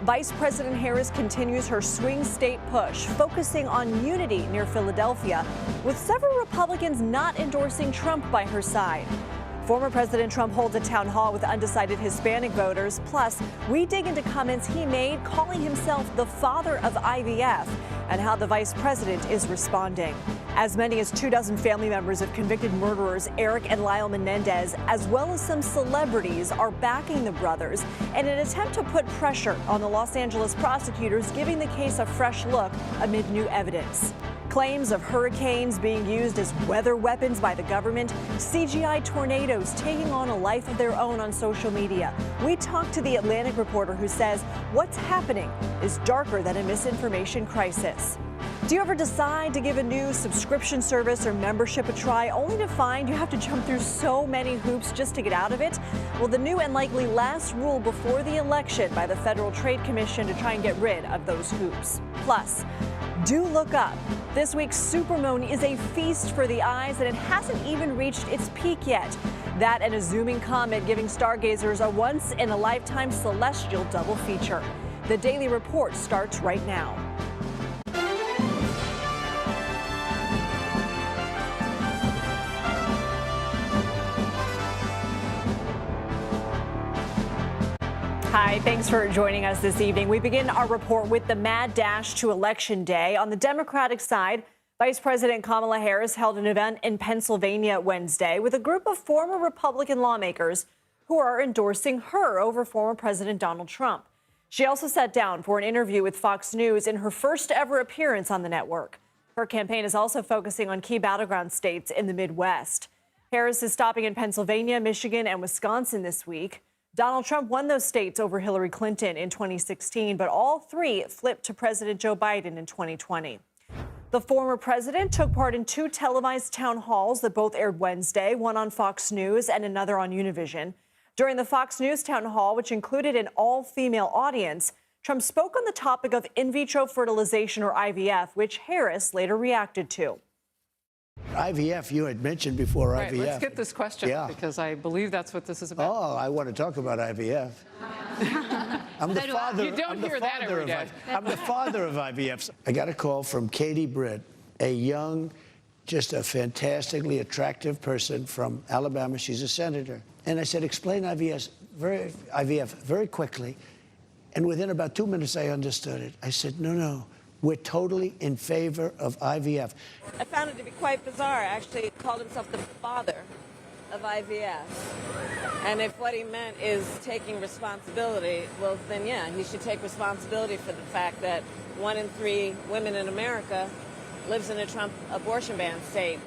Vice President Harris continues her swing state push, focusing on unity near Philadelphia, with several Republicans not endorsing Trump by her side. Former President Trump holds a town hall with undecided Hispanic voters. Plus, we dig into comments he made calling himself the father of IVF and how the vice president is responding. As many as 24 family members of convicted murderers Eric and Lyle Menendez, as well as some celebrities, are backing the brothers in an attempt to put pressure on the Los Angeles prosecutors, giving the case a fresh look amid new evidence. Claims of hurricanes being used as weather weapons by the government, CGI tornadoes taking on a life of their own on social media. We talked to the Atlantic reporter who says what's happening is darker than a misinformation crisis. Do you ever decide to give a new subscription service or membership a try only to find you have to jump through so many hoops just to get out of it? Well, the new and likely last rule before the election by the Federal Trade Commission to try and get rid of those hoops. Plus, do look up. This week's supermoon is a feast for the eyes, and it hasn't even reached its peak yet. That and a zooming comet giving stargazers a once-in-a-lifetime celestial double feature. The Daily Report starts right now. Hi, thanks for joining us this evening. We begin our report with the mad dash to Election Day. On the Democratic side, Vice President Kamala Harris held an event in Pennsylvania Wednesday with a group of former Republican lawmakers who are endorsing her over former President Donald Trump. She also sat down for an interview with Fox News in her first ever appearance on the network. Her campaign is also focusing on key battleground states in the Midwest. Harris is stopping in Pennsylvania, Michigan, and Wisconsin this week. Donald Trump won those states over Hillary Clinton in 2016, but all three flipped to President Joe Biden in 2020. The former president took part in two televised town halls that both aired Wednesday, one on Fox News and another on Univision. During the Fox News town hall, which included an all-female audience, Trump spoke on the topic of in vitro fertilization, or IVF, which Harris later reacted to. IVF, you had mentioned before. Right, IVF. let's get this question, because I believe that's what this is about. Oh, I want to talk about IVF. I'm the father. You don't hear that every day. I'm the father of IVFs. I got a call from Katie Britt, a young, just a fantastically attractive person from Alabama. She's a senator. And I said, explain IVF very quickly. And within about 2 minutes, I understood it. I said, no. We're totally in favor of IVF. I found it to be quite bizarre. Actually, he called himself the father of IVF. And if what he meant is taking responsibility, well, then, yeah, he should take responsibility for the fact that 1 in 3 women in America lives in a Trump abortion ban state.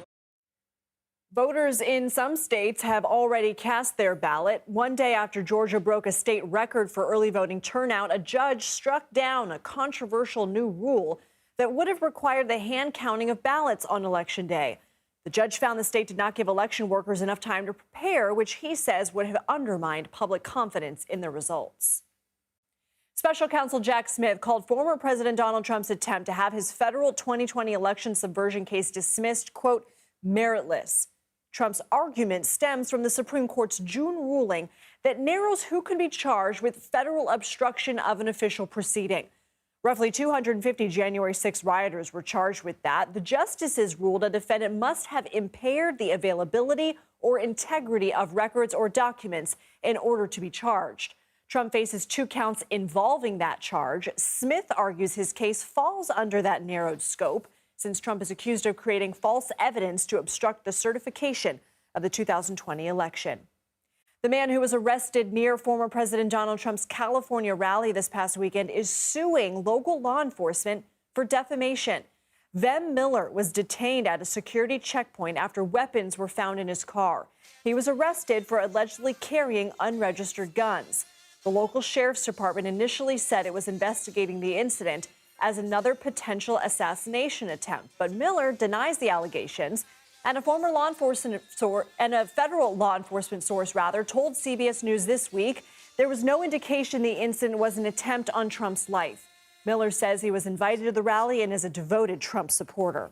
Voters in some states have already cast their ballot. One day after Georgia broke a state record for early voting turnout, a judge struck down a controversial new rule that would have required the hand counting of ballots on Election Day. The judge found the state did not give election workers enough time to prepare, which he says would have undermined public confidence in the results. Special counsel Jack Smith called former President Donald Trump's attempt to have his federal 2020 election subversion case dismissed, quote, meritless. Trump's argument stems from the Supreme Court's June ruling that narrows who can be charged with federal obstruction of an official proceeding. Roughly 250 January 6 rioters were charged with that. The justices ruled a defendant must have impaired the availability or integrity of records or documents in order to be charged. Trump faces 2 counts involving that charge. Smith argues his case falls under that narrowed scope, since Trump is accused of creating false evidence to obstruct the certification of the 2020 election. The man who was arrested near former President Donald Trump's California rally this past weekend is suing local law enforcement for defamation. Vem Miller was detained at a security checkpoint after weapons were found in his car. He was arrested for allegedly carrying unregistered guns. The local sheriff's department initially said it was investigating the incident as another potential assassination attempt. But Miller denies the allegations, and a federal law enforcement source told CBS News this week there was no indication the incident was an attempt on Trump's life. Miller says he was invited to the rally and is a devoted Trump supporter.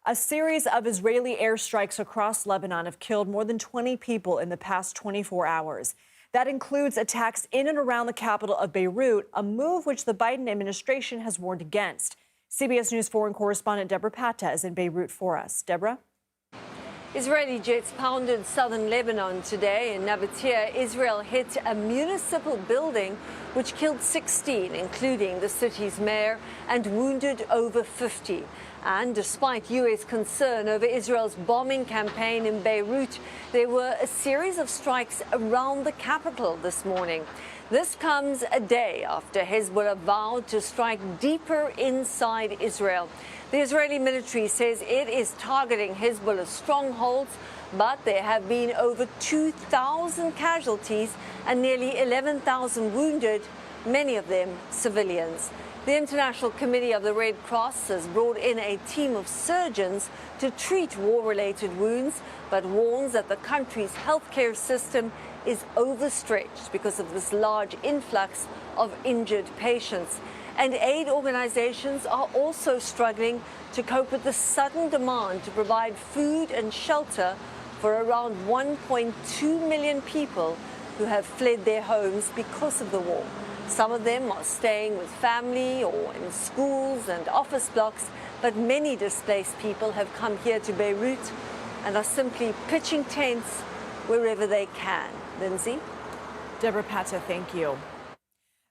A series of Israeli airstrikes across Lebanon have killed more than 20 people in the past 24 hours. That includes attacks in and around the capital of Beirut, a move which the Biden administration has warned against. CBS News foreign correspondent Deborah Patta is in Beirut for us. Deborah? Israeli jets pounded southern Lebanon today. In Nabatea, Israel hit a municipal building which killed 16, including the city's mayor, and wounded over 50. And despite U.S. concern over Israel's bombing campaign in Beirut, there were a series of strikes around the capital this morning. This comes a day after Hezbollah vowed to strike deeper inside Israel. The Israeli military says it is targeting Hezbollah's strongholds, but there have been over 2,000 casualties and nearly 11,000 wounded, many of them civilians. The International Committee of the Red Cross has brought in a team of surgeons to treat war-related wounds, but warns that the country's healthcare system is overstretched because of this large influx of injured patients. And aid organizations are also struggling to cope with the sudden demand to provide food and shelter for around 1.2 million people who have fled their homes because of the war. Some of them are staying with family or in schools and office blocks, but many displaced people have come here to Beirut and are simply pitching tents wherever they can. Lindsay? Deborah Patta, thank you.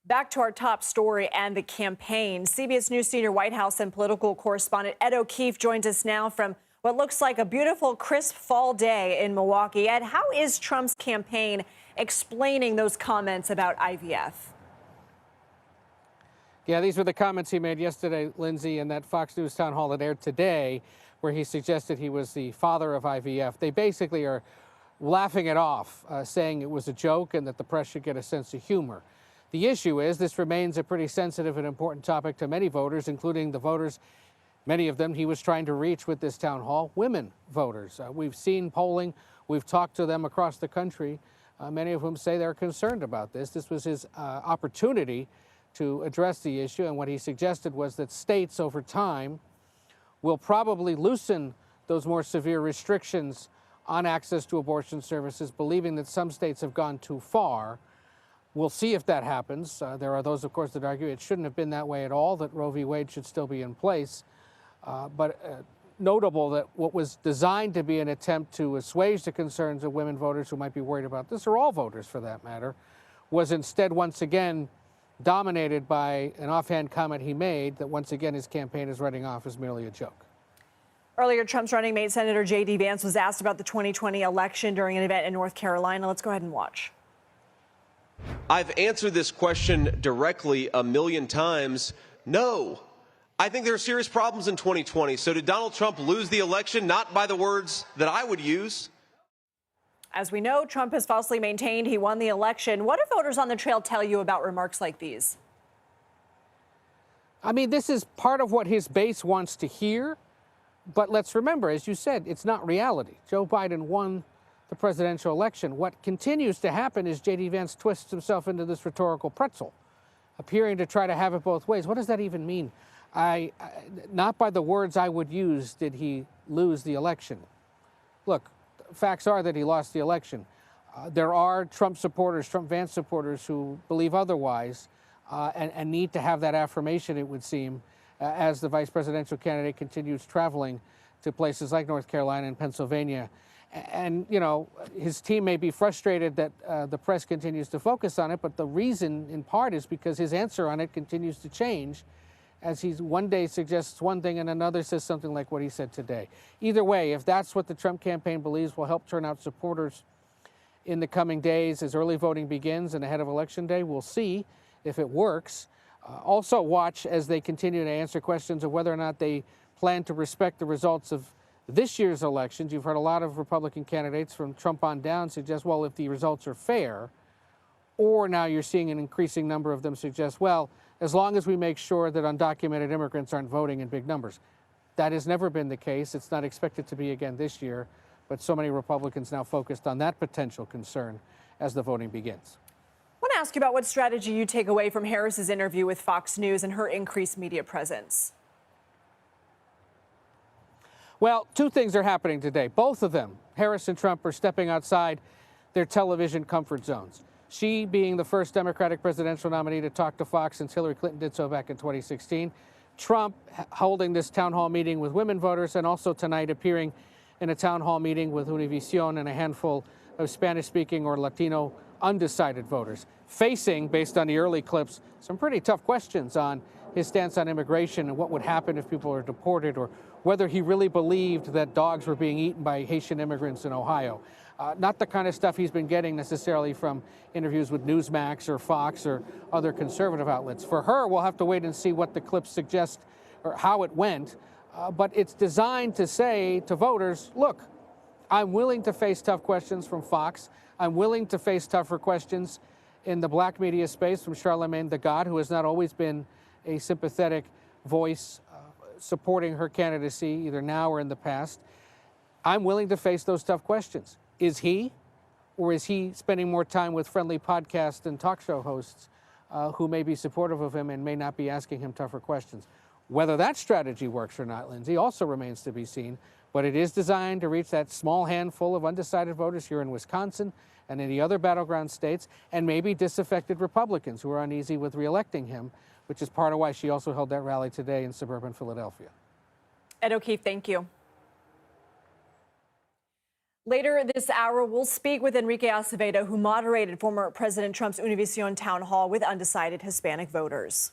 Back to our top story and the campaign. CBS News senior White House and political correspondent Ed O'Keefe joins us now from what looks like a beautiful, crisp fall day in Milwaukee. Ed, how is Trump's campaign explaining those comments about IVF? Yeah, these were the comments he made yesterday, Lindsay, in that Fox News town hall that aired today, where he suggested he was the father of IVF. They basically are laughing it off, saying it was a joke and that the press should get a sense of humor. The issue is this remains a pretty sensitive and important topic to many voters, including the voters, many of them he was trying to reach with this town hall, women voters. We've seen polling. We've talked to them across the country, many of whom say they're concerned about this. This was his opportunity to address the issue, and what he suggested was that states over time will probably loosen those more severe restrictions on access to abortion services, believing that some states have gone too far. We'll see if that happens. There are those, of course, that argue it shouldn't have been that way at all, that Roe v. Wade should still be in place. But notable that what was designed to be an attempt to assuage the concerns of women voters who might be worried about this, or all voters for that matter, was instead once again dominated by an offhand comment he made that once again his campaign is writing off as merely a joke. Earlier, Trump's running mate, Senator J.D. Vance, was asked about the 2020 election during an event in North Carolina. Let's go ahead and watch. I've answered this question directly a million times. No. I think there are serious problems in 2020. So did Donald Trump lose the election? Not by the words that I would use. As we know, Trump has falsely maintained he won the election. What do voters on the trail tell you about remarks like these? I mean, this is part of what his base wants to hear. But let's remember, as you said, it's not reality. Joe Biden won the presidential election. What continues to happen is J.D. Vance twists himself into this rhetorical pretzel, appearing to try to have it both ways. What does that even mean? Not by the words I would use did he lose the election. Look, facts are that he lost the election. There are Trump supporters, Trump Vance supporters who believe otherwise and need to have that affirmation, it would seem, as the vice presidential candidate continues traveling to places like North Carolina and Pennsylvania. And, you know, his team may be frustrated that the press continues to focus on it, but the reason, in part, is because his answer on it continues to change as he one day suggests one thing and another says something like what he said today. Either way, if that's what the Trump campaign believes will help turn out supporters in the coming days as early voting begins and ahead of Election Day, we'll see if it works. Also watch as they continue to answer questions of whether or not they plan to respect the results of this year's elections. You've heard a lot of Republican candidates from Trump on down suggest, well, if the results are fair, or now you're seeing an increasing number of them suggest, well, as long as we make sure that undocumented immigrants aren't voting in big numbers. That has never been the case. It's not expected to be again this year, but so many Republicans now focused on that potential concern as the voting begins. I want to ask you about what strategy you take away from Harris's interview with Fox News and her increased media presence. Well, two things are happening today. Both of them, Harris and Trump, are stepping outside their television comfort zones. She being the first Democratic presidential nominee to talk to Fox since Hillary Clinton did so back in 2016. Trump holding this town hall meeting with women voters, and also tonight appearing in a town hall meeting with Univision and a handful of Spanish-speaking or Latino undecided voters, facing, based on the early clips, some pretty tough questions on his stance on immigration and what would happen if people are deported, or whether he really believed that dogs were being eaten by Haitian immigrants in Ohio. Not the kind of stuff he's been getting necessarily from interviews with Newsmax or Fox or other conservative outlets. For her, we'll have to wait and see what the clips suggest or how it went. But it's designed to say to voters, look, I'm willing to face tough questions from Fox. I'm willing to face tougher questions in the black media space from Charlamagne tha God, who has not always been a sympathetic voice supporting her candidacy, either now or in the past. I'm willing to face those tough questions. Is he, or is he spending more time with friendly podcast and talk show hosts who may be supportive of him and may not be asking him tougher questions? Whether that strategy works or not, Lindsay, also remains to be seen, but it is designed to reach that small handful of undecided voters here in Wisconsin and in the other battleground states, and maybe disaffected Republicans who are uneasy with reelecting him, which is part of why she also held that rally today in suburban Philadelphia. Ed O'Keefe, thank you. Later this hour, we'll speak with Enrique Acevedo, who moderated former President Trump's Univision town hall with undecided Hispanic voters.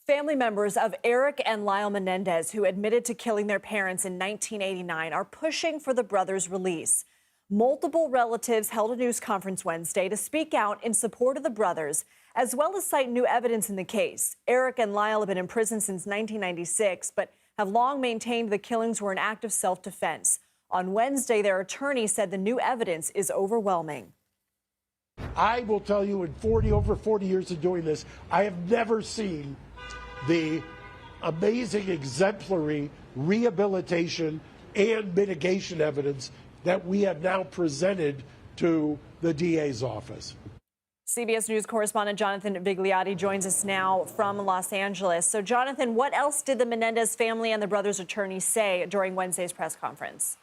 Family members of Eric and Lyle Menendez, who admitted to killing their parents in 1989, are pushing for the brothers' release. Multiple relatives held a news conference Wednesday to speak out in support of the brothers, as well as cite new evidence in the case. Eric and Lyle have been in prison since 1996, but have long maintained the killings were an act of self-defense. On Wednesday, their attorney said the new evidence is overwhelming. I will tell you, in over 40 years of doing this, I have never seen the amazing, exemplary rehabilitation and mitigation evidence that we have now presented to the DA's office. CBS News correspondent Jonathan Vigliotti joins us now from Los Angeles. So, Jonathan, what else did the Menendez family and the brothers' attorney say during Wednesday's press conference?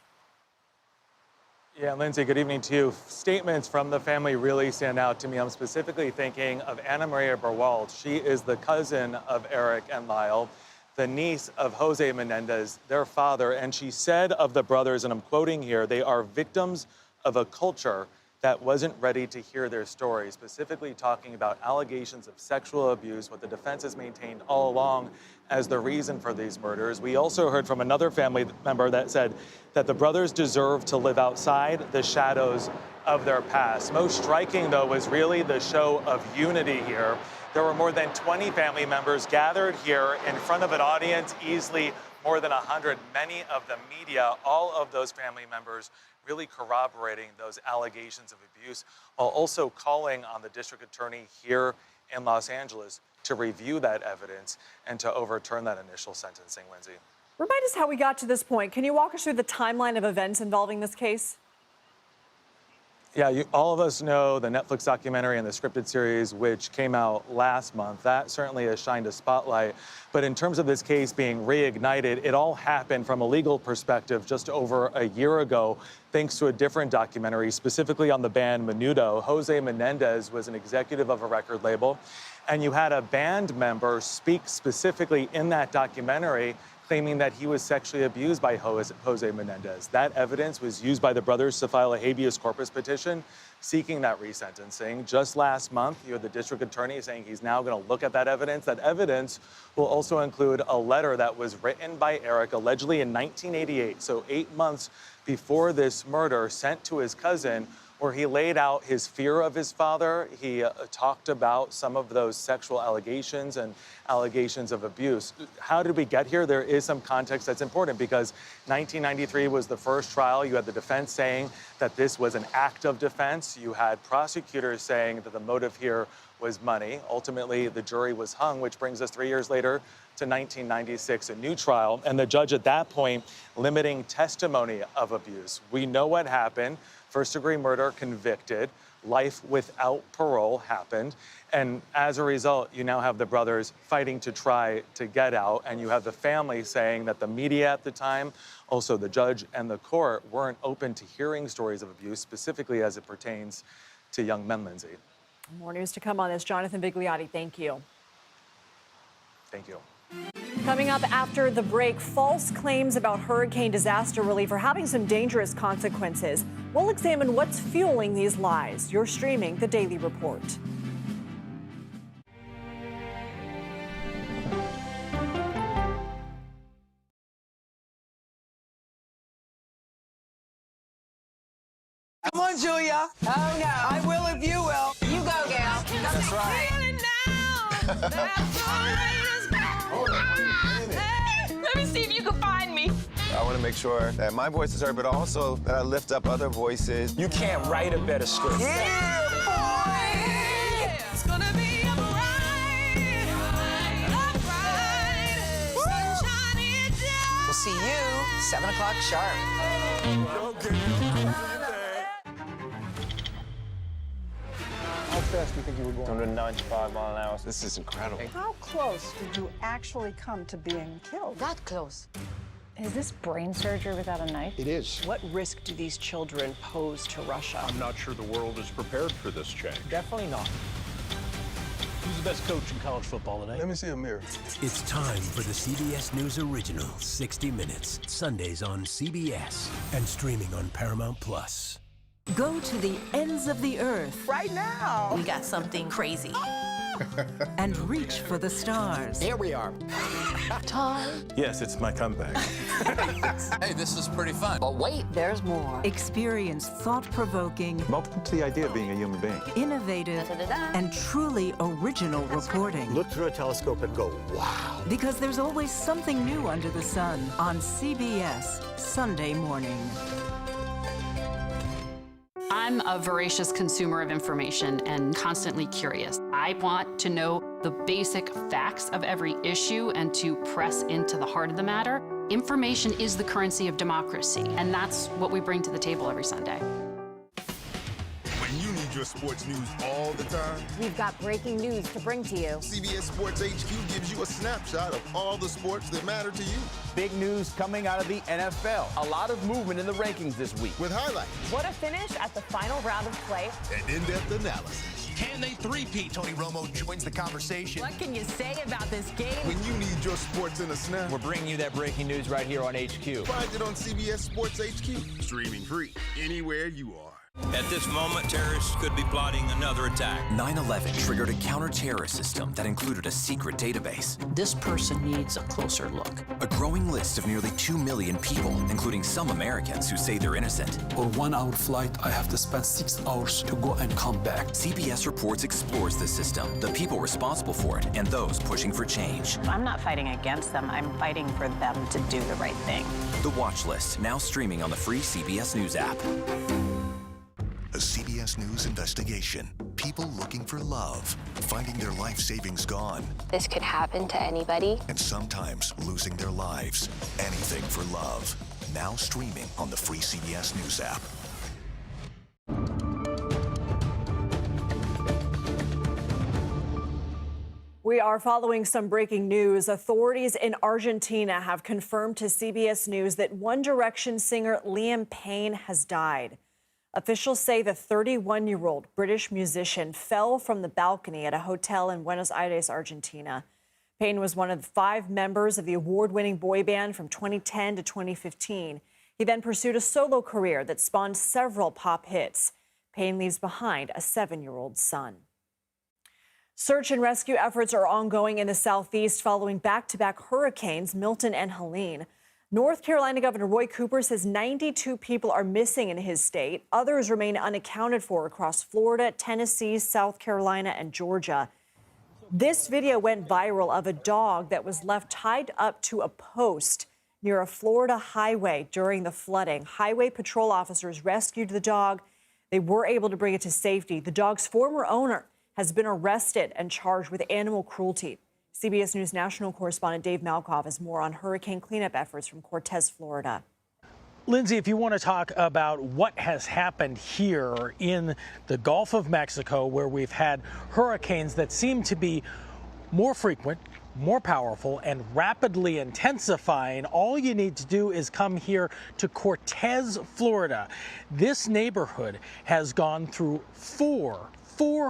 Yeah, Lindsay, good evening to you. Statements from the family really stand out to me. I'm specifically thinking of Ana Maria Burwald. She is the cousin of Eric and Lyle, the niece of Jose Menendez, their father. And she said of the brothers, and I'm quoting here, they are victims of a culture that wasn't ready to hear their story, specifically talking about allegations of sexual abuse, what the defense has maintained all along as the reason for these murders. We also heard from another family member that said that the brothers deserve to live outside the shadows of their past. Most striking, though, was really the show of unity here. There were more than 20 family members gathered here in front of an audience, easily more than 100, many of the media, all of those family members really corroborating those allegations of abuse, while also calling on the district attorney here in Los Angeles to review that evidence and to overturn that initial sentencing, Lindsay. Remind us how we got to this point. Can you walk us through the timeline of events involving this case? Yeah, all of us know the Netflix documentary and the scripted series, which came out last month. That certainly has shined a spotlight. But in terms of this case being reignited, it all happened from a legal perspective just over a year ago, thanks to a different documentary, specifically on the band Menudo. Jose Menendez was an executive of a record label, and you had a band member speak specifically in that documentary claiming that he was sexually abused by Jose Menendez. That evidence was used by the brothers to file a habeas corpus petition seeking that resentencing. Just last month, you had the district attorney saying he's now going to look at that evidence. That evidence will also include a letter that was written by Eric allegedly in 1988, so 8 months before this murder, sent to his cousin, where he laid out his fear of his father. He talked about some of those sexual allegations and allegations of abuse. How did we get here? There is some context that's important, because 1993 was the first trial. You had the defense saying that this was an act of defense. You had prosecutors saying that the motive here was money. Ultimately, the jury was hung, which brings us 3 years later to 1996, a new trial, and the judge at that point limiting testimony of abuse. We know what happened. First-degree murder, convicted. Life without parole happened. And as a result, you now have the brothers fighting to try to get out, and you have the family saying that the media at the time, also the judge and the court, weren't open to hearing stories of abuse, specifically as it pertains to young men, Lindsay. More news to come on this. Jonathan Bigliotti, thank you. Thank you. Coming up after the break, false claims about hurricane disaster relief are having some dangerous consequences. We'll examine what's fueling these lies. You're streaming The Daily Report. Come on, Julia. Oh, no. I will if you will. You go, gal. That's right. Let me see if you can find me. I want to make sure that my voice is heard, but also that I lift up other voices. You can't write a better script. Yeah, boy! It's gonna be a bright, sunshiny day. We'll see you 7 o'clock sharp. How fast do you think you were going? 195 miles an hour. This is incredible. How close did you actually come to being killed? That close. Is this brain surgery without a knife? It is. What risk do these children pose to Russia? I'm not sure the world is prepared for this change. Definitely not. Who's the best coach in college football today? Let me see a mirror. It's time for the CBS News original, 60 Minutes, Sundays on CBS and streaming on Paramount Plus. Go to the ends of the earth. Right now. We got something crazy. And reach for the stars. Here we are. Time. Yes, it's my comeback. Hey, this is pretty fun. But wait, there's more. Experience thought-provoking, Welcome to the idea of being a human being. innovative, and truly original reporting. Look through a telescope and go, wow. Because there's always something new under the sun on CBS Sunday morning. I'm a voracious consumer of information and constantly curious. I want to know the basic facts of every issue and to press into the heart of the matter. Information is the currency of democracy, and that's what we bring to the table every Sunday. When you need your sports news all the time, We've got breaking news to bring to you. CBS Sports HQ gives you a snapshot of all the sports that matter to you. Big news coming out of the NFL. A lot of movement in the rankings this week. With highlights What a finish at the final round of play. and in-depth analysis. Can they three-peat? Tony Romo joins the conversation. What can you say about this game? When you need your sports in a snap, We're bringing you that breaking news right here on HQ. find it on CBS Sports HQ. Streaming free anywhere you are. At this moment, terrorists could be plotting another attack. 9/11 triggered a counter-terrorist system that included a secret database. This person needs a closer look. A growing list of nearly 2 million people, including some Americans who say they're innocent. On 1 hour flight, I have to spend 6 hours to go and come back. CBS Reports explores the system, the people responsible for it, and those pushing for change. I'm not fighting against them. I'm fighting for them to do the right thing. The Watch List, now streaming on the free CBS News app. A CBS News investigation. People looking for love, finding their life savings gone, This could happen to anybody. and sometimes losing their lives. Anything for love. Now streaming on the free CBS News app. We are following some breaking news. Authorities in Argentina have confirmed to CBS News that One Direction singer Liam Payne has died. Officials say the 31-year-old British musician fell from the balcony at a hotel in Buenos Aires, Argentina. Payne was one of 5 members of the award-winning boy band from 2010 to 2015. He then pursued a solo career that spawned several pop hits. Payne leaves behind a 7-year-old son. Search and rescue efforts are ongoing in the southeast following back-to-back hurricanes Milton and Helene. North Carolina Governor Roy Cooper says 92 people are missing in his state. Others remain unaccounted for across Florida, Tennessee, South Carolina, and Georgia. This video went viral of a dog that was left tied up to a post near a Florida highway during the flooding. Highway patrol officers rescued the dog. They were able to bring it to safety. The dog's former owner has been arrested and charged with animal cruelty. CBS News national correspondent Dave Malkoff has more on hurricane cleanup efforts from Cortez, Florida. Lindsay, if you want to talk about what has happened here in the Gulf of Mexico, where we've had hurricanes that seem to be more frequent, more powerful, and rapidly intensifying. All you need to do is come here to Cortez, Florida. This neighborhood has gone through four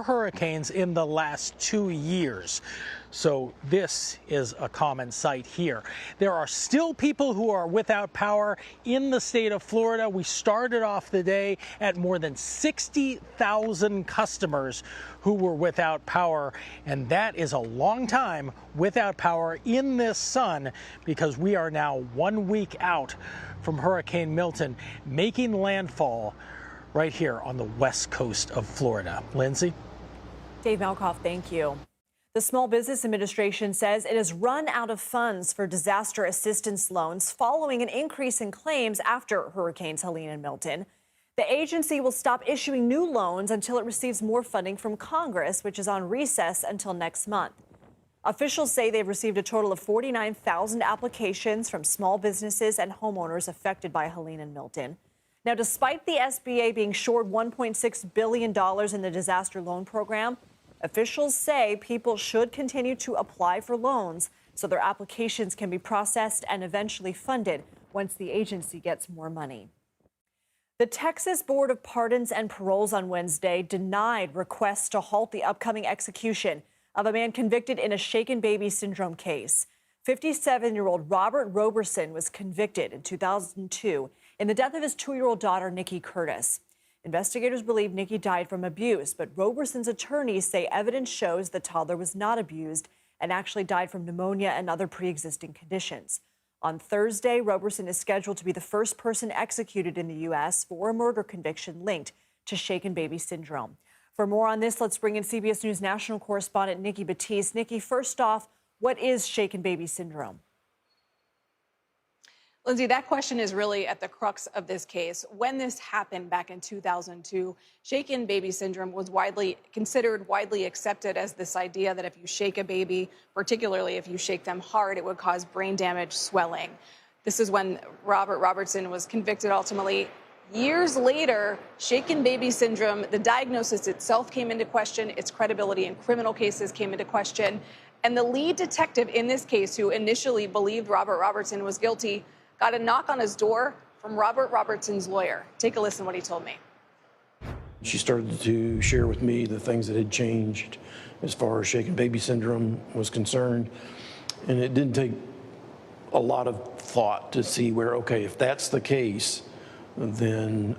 hurricanes in the last 2 years. So this is a common sight here. There are still people who are without power in the state of Florida. We started off the day at more than 60,000 customers who were without power, and that is a long time without power in this sun, because we are now 1 week out from Hurricane Milton making landfall right here on the west coast of Florida. Lindsay? Dave Malkoff, thank you. The Small Business Administration says it has run out of funds for disaster assistance loans following an increase in claims after Hurricanes Helene and Milton. The agency will stop issuing new loans until it receives more funding from Congress, which is on recess until next month. Officials say they've received a total of 49,000 applications from small businesses and homeowners affected by Helene and Milton. Now, despite the SBA being short $1.6 billion in the disaster loan program, officials say people should continue to apply for loans so their applications can be processed and eventually funded once the agency gets more money. The Texas Board of Pardons and Paroles on Wednesday denied requests to halt the upcoming execution of a man convicted in a shaken baby syndrome case. 57-year-old Robert Roberson was convicted in 2002 in the death of his 2-year-old daughter, Nikki Curtis. Investigators believe Nikki died from abuse, but Roberson's attorneys say evidence shows the toddler was not abused and actually died from pneumonia and other pre-existing conditions. On Thursday, Roberson is scheduled to be the first person executed in the U.S. for a murder conviction linked to shaken baby syndrome. For more on this, let's bring in CBS News national correspondent Nikki Batiste. Nikki, first off, what is shaken baby syndrome? Lindsay, that question is really at the crux of this case. When this happened back in 2002, shaken baby syndrome was widely accepted as this idea that if you shake a baby, particularly if you shake them hard, it would cause brain damage, swelling. This is when Robert Robertson was convicted ultimately. Years later, shaken baby syndrome, the diagnosis itself came into question, its credibility in criminal cases came into question, and the lead detective in this case, who initially believed Robert Robertson was guilty, got a knock on his door from Robert Robertson's lawyer. Take a listen to what he told me. She started to share with me the things that had changed as far as shaken baby syndrome was concerned. And it didn't take a lot of thought to see where, okay, if that's the case, then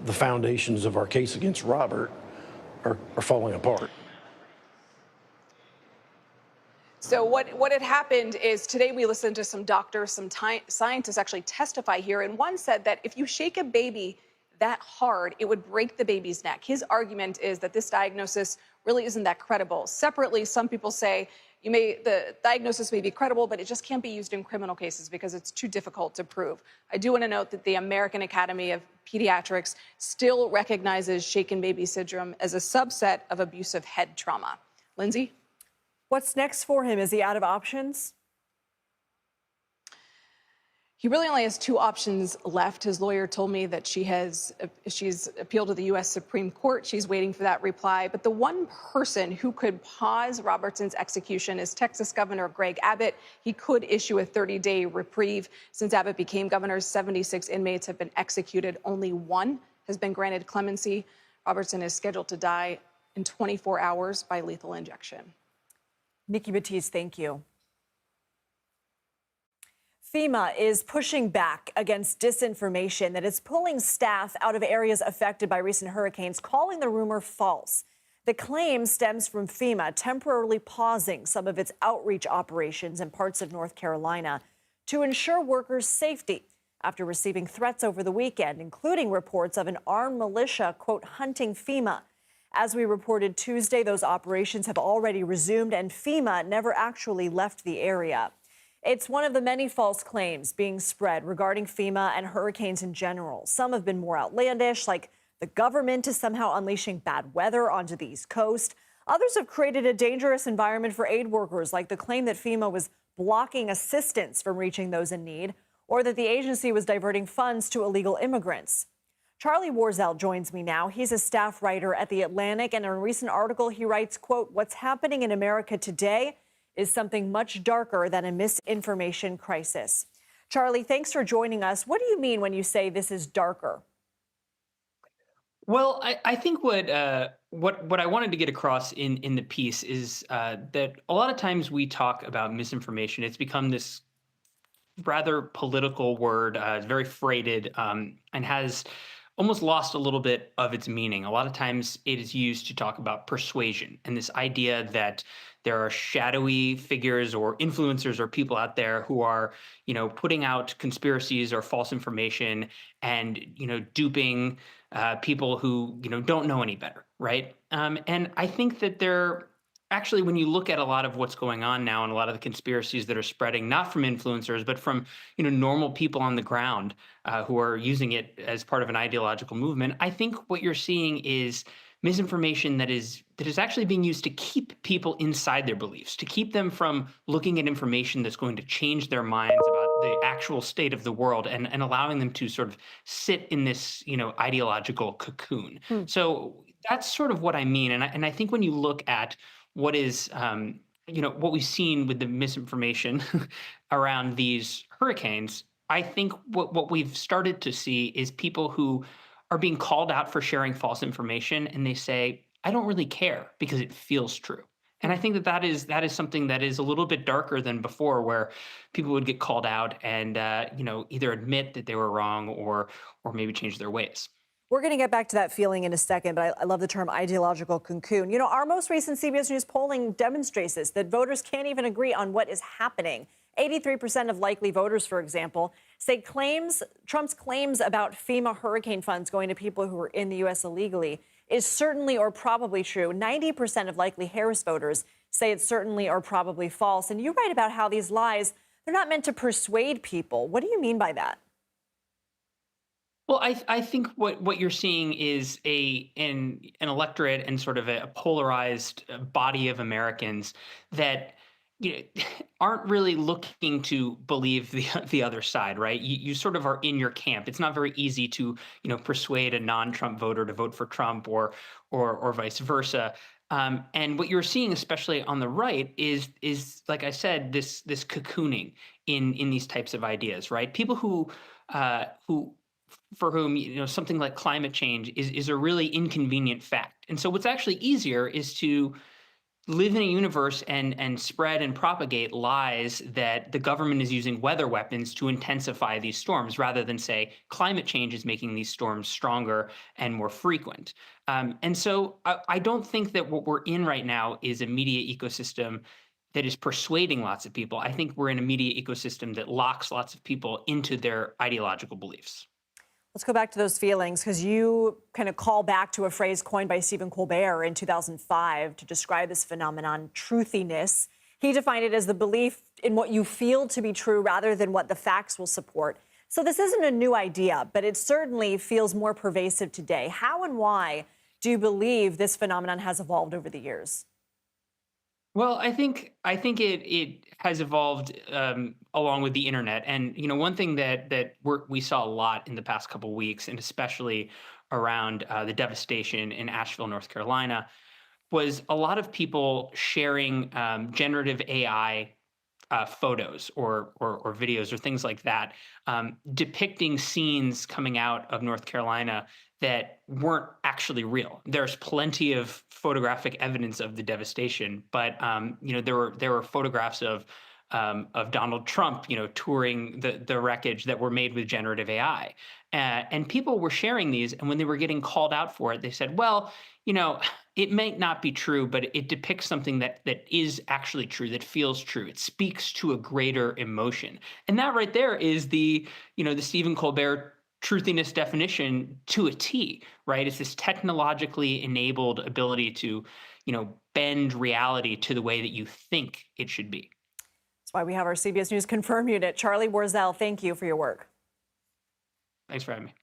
the foundations of our case against Robert are falling apart. So what had happened is today we listened to some doctors, some scientists actually testify here, and one said that if you shake a baby that hard, it would break the baby's neck. His argument is that this diagnosis really isn't that credible. Separately, some people say the diagnosis may be credible, but it just can't be used in criminal cases because it's too difficult to prove. I do want to note that the American Academy of Pediatrics still recognizes shaken baby syndrome as a subset of abusive head trauma. Lindsay? What's next for him? Is he out of options? He really only has two options left. His lawyer told me that she's appealed to the U.S. Supreme Court. She's waiting for that reply. But the one person who could pause Robertson's execution is Texas Governor Greg Abbott. He could issue a 30-day reprieve. Since Abbott became governor, 76 inmates have been executed. Only one has been granted clemency. Robertson is scheduled to die in 24 hours by lethal injection. Nikki Batiste, thank you. FEMA is pushing back against disinformation that is pulling staff out of areas affected by recent hurricanes, calling the rumor false. The claim stems from FEMA temporarily pausing some of its outreach operations in parts of North Carolina to ensure workers' safety after receiving threats over the weekend, including reports of an armed militia, quote, hunting FEMA. As we reported Tuesday, those operations have already resumed, and FEMA never actually left the area. It's one of the many false claims being spread regarding FEMA and hurricanes in general. Some have been more outlandish, like the government is somehow unleashing bad weather onto the East Coast. Others have created a dangerous environment for aid workers, like the claim that FEMA was blocking assistance from reaching those in need, or that the agency was diverting funds to illegal immigrants. Charlie Warzel joins me now. He's a staff writer at The Atlantic, and in a recent article, he writes, quote, "What's happening in America today is something much darker than a misinformation crisis." Charlie, thanks for joining us. What do you mean when you say this is darker? Well, I think what I wanted to get across in the piece is that a lot of times we talk about misinformation. It's become this rather political word, very freighted, and has almost lost a little bit of its meaning. A lot of times it is used to talk about persuasion and this idea that there are shadowy figures or influencers or people out there who are, putting out conspiracies or false information and, duping people who, don't know any better, right? And I think that actually, when you look at a lot of what's going on now and a lot of the conspiracies that are spreading, not from influencers, but from normal people on the ground who are using it as part of an ideological movement, I think what you're seeing is misinformation that is actually being used to keep people inside their beliefs, to keep them from looking at information that's going to change their minds about the actual state of the world and allowing them to sort of sit in this ideological cocoon. So that's sort of what I mean. And I think when you look at what is, what we've seen with the misinformation around these hurricanes, I think what we've started to see is people who are being called out for sharing false information, and they say, I don't really care because it feels true. And I think that is something that is a little bit darker than before, where people would get called out and either admit that they were wrong or maybe change their ways. We're going to get back to that feeling in a second, but I love the term ideological cocoon. Our most recent CBS News polling demonstrates this, that voters can't even agree on what is happening. 83% of likely voters, for example, say Trump's claims about FEMA hurricane funds going to people who are in the U.S. illegally is certainly or probably true. 90% of likely Harris voters say it's certainly or probably false. And you write about how these lies, they're not meant to persuade people. What do you mean by that? Well, I think what you're seeing is an electorate and sort of a polarized body of Americans that aren't really looking to believe the other side, right? You sort of are in your camp. It's not very easy to persuade a non-Trump voter to vote for Trump or vice versa. And what you're seeing, especially on the right, is like I said, this cocooning in these types of ideas, right? People who for whom something like climate change is a really inconvenient fact. And so what's actually easier is to live in a universe and spread and propagate lies that the government is using weather weapons to intensify these storms, rather than say climate change is making these storms stronger and more frequent. And so I don't think that what we're in right now is a media ecosystem that is persuading lots of people. I think we're in a media ecosystem that locks lots of people into their ideological beliefs. Let's go back to those feelings, because you kind of call back to a phrase coined by Stephen Colbert in 2005 to describe this phenomenon, truthiness. He defined it as the belief in what you feel to be true rather than what the facts will support. So this isn't a new idea, but it certainly feels more pervasive today. How and why do you believe this phenomenon has evolved over the years? Well, I think it has evolved along with the internet, and one thing that we saw a lot in the past couple weeks, and especially around the devastation in Asheville, North Carolina, was a lot of people sharing generative AI photos or videos or things like that, depicting scenes coming out of North Carolina that weren't actually real. There's plenty of photographic evidence of the devastation, but there were photographs of Donald Trump, touring the wreckage that were made with generative AI, and people were sharing these. And when they were getting called out for it, they said, "Well, it might not be true, but it depicts something that is actually true, that feels true. It speaks to a greater emotion." And that right there is the Stephen Colbert truthiness definition to a T, right? It's this technologically enabled ability to, bend reality to the way that you think it should be. That's why we have our CBS News Confirm unit. Charlie Warzel, thank you for your work. Thanks for having me.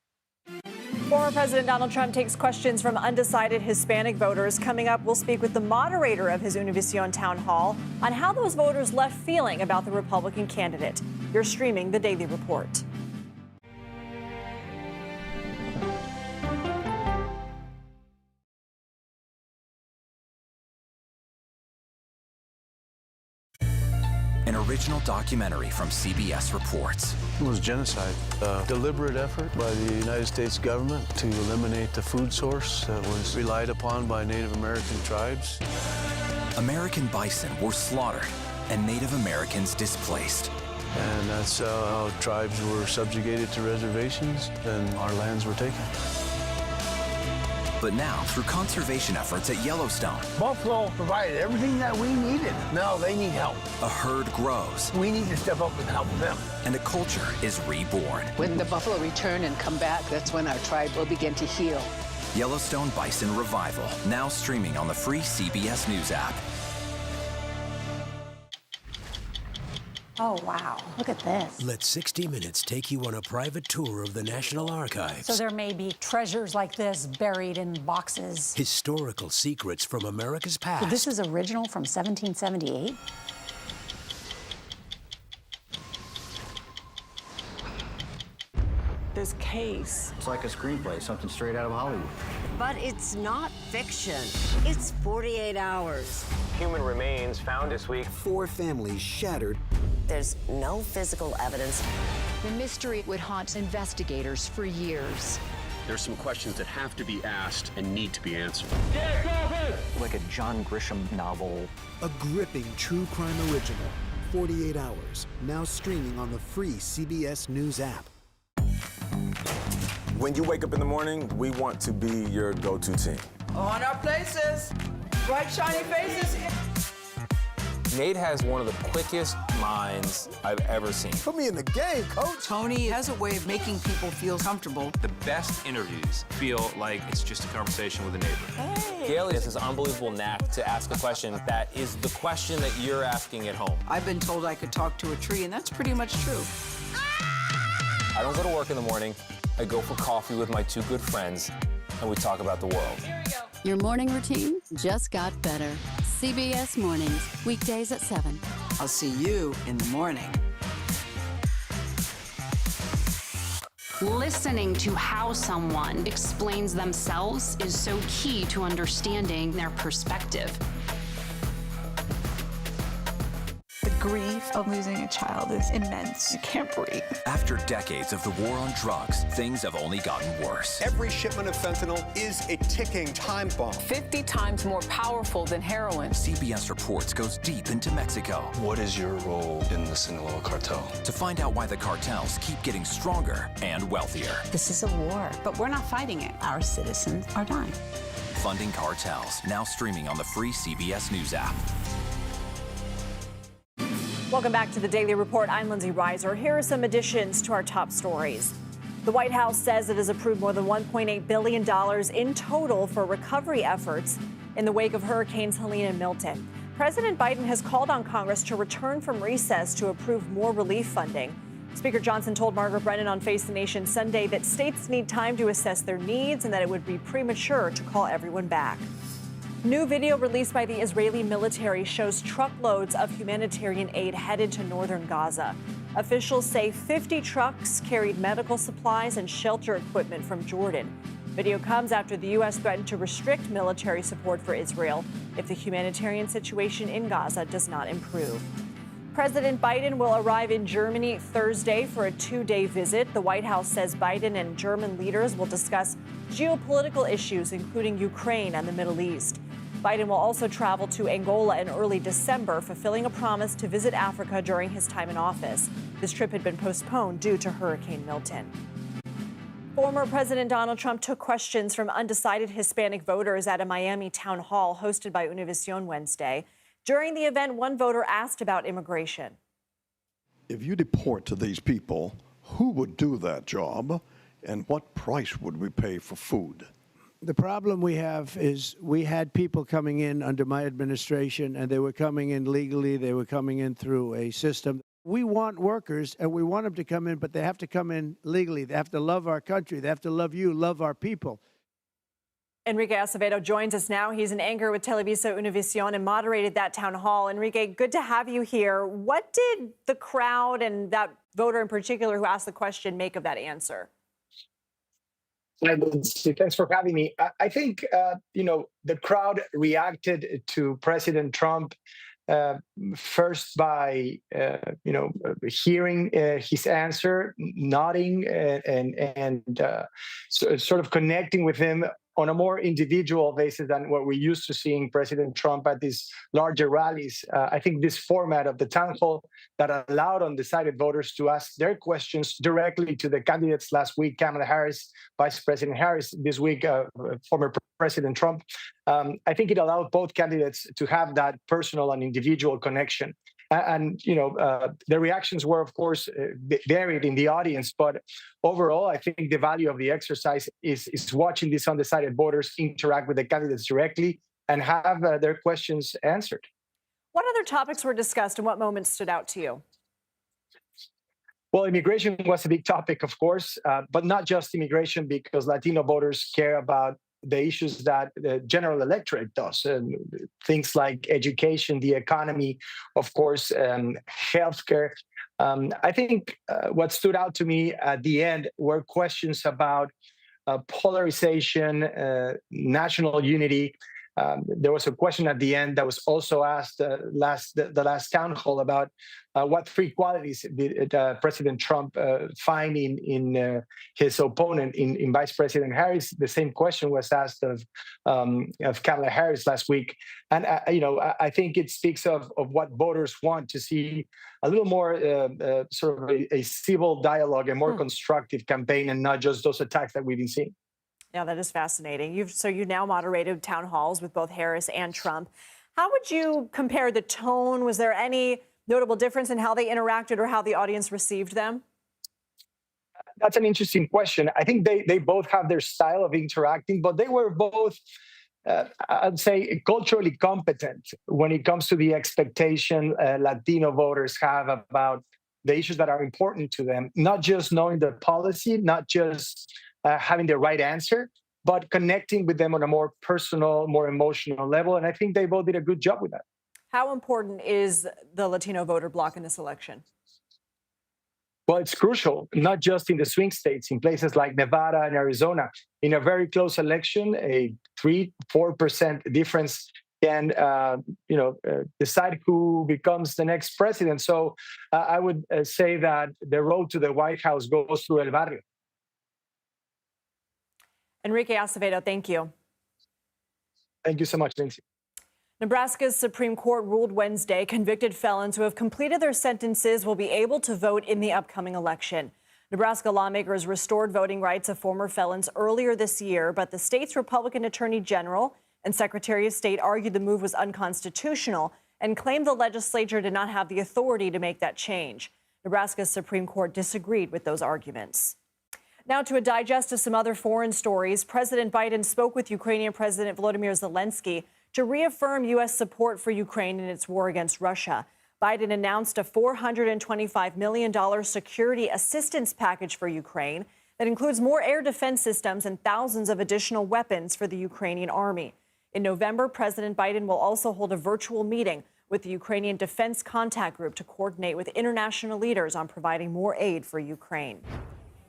Former President Donald Trump takes questions from undecided Hispanic voters. Coming up, we'll speak with the moderator of his Univision town hall on how those voters left feeling about the Republican candidate. You're streaming The Daily Report. An original documentary from CBS Reports. It was genocide, a deliberate effort by the United States government to eliminate the food source that was relied upon by Native American tribes. American bison were slaughtered and Native Americans displaced. And that's how tribes were subjugated to reservations and our lands were taken. But now, through conservation efforts at Yellowstone, Buffalo provided everything that we needed. Now they need help. a herd grows We need to step up and help them. and a culture is reborn. When the buffalo return and come back, that's when our tribe will begin to heal. Yellowstone Bison Revival, now streaming on the free CBS News app. Oh, wow. Look at this. Let 60 Minutes take you on a private tour of the National Archives. So there may be treasures like this buried in boxes. Historical secrets from America's past. This is original from 1778? This case. It's like a screenplay, something straight out of Hollywood. But it's not fiction. It's 48 hours. Human remains found this week. 4 families shattered. There's no physical evidence. The mystery would haunt investigators for years. There's some questions that have to be asked and need to be answered. Like a John Grisham novel. A gripping true crime original. 48 hours. Now streaming on the free CBS News app. When you wake up in the morning, we want to be your go-to team. On our places. Bright, shiny faces. Nate has one of the quickest minds I've ever seen. Put me in the game, coach. Tony has a way of making people feel comfortable. The best interviews feel like it's just a conversation with a neighbor. Hey. Gail has this unbelievable knack to ask a question that is the question that you're asking at home. I've been told I could talk to a tree, and that's pretty much true. I don't go to work in the morning. I go for coffee with my 2 good friends, and we talk about the world. Your morning routine just got better. CBS Mornings, weekdays at 7. I'll see you in the morning. Listening to how someone explains themselves is so key to understanding their perspective. The grief of losing a child is immense. You can't breathe. After decades of the war on drugs, things have only gotten worse. Every shipment of fentanyl is a ticking time bomb. 50 times more powerful than heroin. CBS Reports goes deep into Mexico. What is your role in the Sinaloa cartel? To find out why the cartels keep getting stronger and wealthier. This is a war, But we're not fighting it. our citizens are dying. Funding Cartels, now streaming on the free CBS News app. Welcome back to the Daily Report. I'm Lindsay Reiser. Here are some additions to our top stories. The White House says it has approved more than $1.8 billion in total for recovery efforts in the wake of Hurricanes Helene and Milton. President Biden has called on Congress to return from recess to approve more relief funding. Speaker Johnson told Margaret Brennan on Face the Nation Sunday that states need time to assess their needs and that it would be premature to call everyone back. New video released by the Israeli military shows truckloads of humanitarian aid headed to northern Gaza. Officials say 50 trucks carried medical supplies and shelter equipment from Jordan. Video comes after the U.S. threatened to restrict military support for Israel if the humanitarian situation in Gaza does not improve. President Biden will arrive in Germany Thursday for a 2-day visit. The White House says Biden and German leaders will discuss geopolitical issues, including Ukraine and the Middle East. Biden will also travel to Angola in early December, fulfilling a promise to visit Africa during his time in office. This trip had been postponed due to Hurricane Milton. Former President Donald Trump took questions from undecided Hispanic voters at a Miami town hall hosted by Univision Wednesday. During the event, one voter asked about immigration. If you deport to these people, who would do that job, and what price would we pay for food? The problem we have is we had people coming in under my administration, and they were coming in legally. They were coming in through a system. We want workers, and we want them to come in, but they have to come in legally. They have to love our country. They have to love you, love our people. Enrique Acevedo joins us now. He's an anchor with Televisa Univision and moderated that town hall. Enrique, good to have you here. What did the crowd and that voter in particular who asked the question make of that answer? Thanks for having me. I think, the crowd reacted to President Trump first by hearing his answer, nodding, and sort of connecting with him on a more individual basis than what we're used to seeing President Trump at these larger rallies. I think this format of the town hall that allowed undecided voters to ask their questions directly to the candidates last week, Kamala Harris, Vice President Harris, this week, former President Trump, I think it allowed both candidates to have that personal and individual connection. And the reactions were, of course, varied in the audience. But overall, I think the value of the exercise is watching these undecided voters interact with the candidates directly and have their questions answered. What other topics were discussed and what moments stood out to you? Well, immigration was a big topic, of course, but not just immigration, because Latino voters care about the issues that the general electorate does, things like education, the economy, of course, healthcare. I think what stood out to me at the end were questions about polarization, national unity. There was a question at the end that was also asked the last town hall about what three qualities did President Trump find in his opponent, in Vice President Harris. The same question was asked of Kamala Harris last week, and I think it speaks of what voters want to see: a little more sort of a civil dialogue, a more constructive campaign, and not just those attacks that we've been seeing. Yeah, that is fascinating. You now moderated town halls with both Harris and Trump. How would you compare the tone? Was there any notable difference in how they interacted or how the audience received them? That's an interesting question. I think they both have their style of interacting, but they were both, I'd say, culturally competent when it comes to the expectation Latino voters have about the issues that are important to them, not just knowing the policy, not just having the right answer, but connecting with them on a more personal, more emotional level. And I think they both did a good job with that. How important is the Latino voter bloc in this election? Well, it's crucial, not just in the swing states, in places like Nevada and Arizona. In a very close election, a 3-4% difference can decide who becomes the next president. So I would say that the road to the White House goes through El Barrio. Enrique Acevedo, thank you. Thank you so much, Lindsay. Nebraska's Supreme Court ruled Wednesday convicted felons who have completed their sentences will be able to vote in the upcoming election. Nebraska lawmakers restored voting rights of former felons earlier this year, but the state's Republican Attorney General and Secretary of State argued the move was unconstitutional and claimed the legislature did not have the authority to make that change. Nebraska's Supreme Court disagreed with those arguments. Now to a digest of some other foreign stories. President Biden spoke with Ukrainian President Volodymyr Zelensky to reaffirm U.S. support for Ukraine in its war against Russia. Biden announced a $425 million security assistance package for Ukraine that includes more air defense systems and thousands of additional weapons for the Ukrainian army. In November, President Biden will also hold a virtual meeting with the Ukrainian Defense Contact Group to coordinate with international leaders on providing more aid for Ukraine.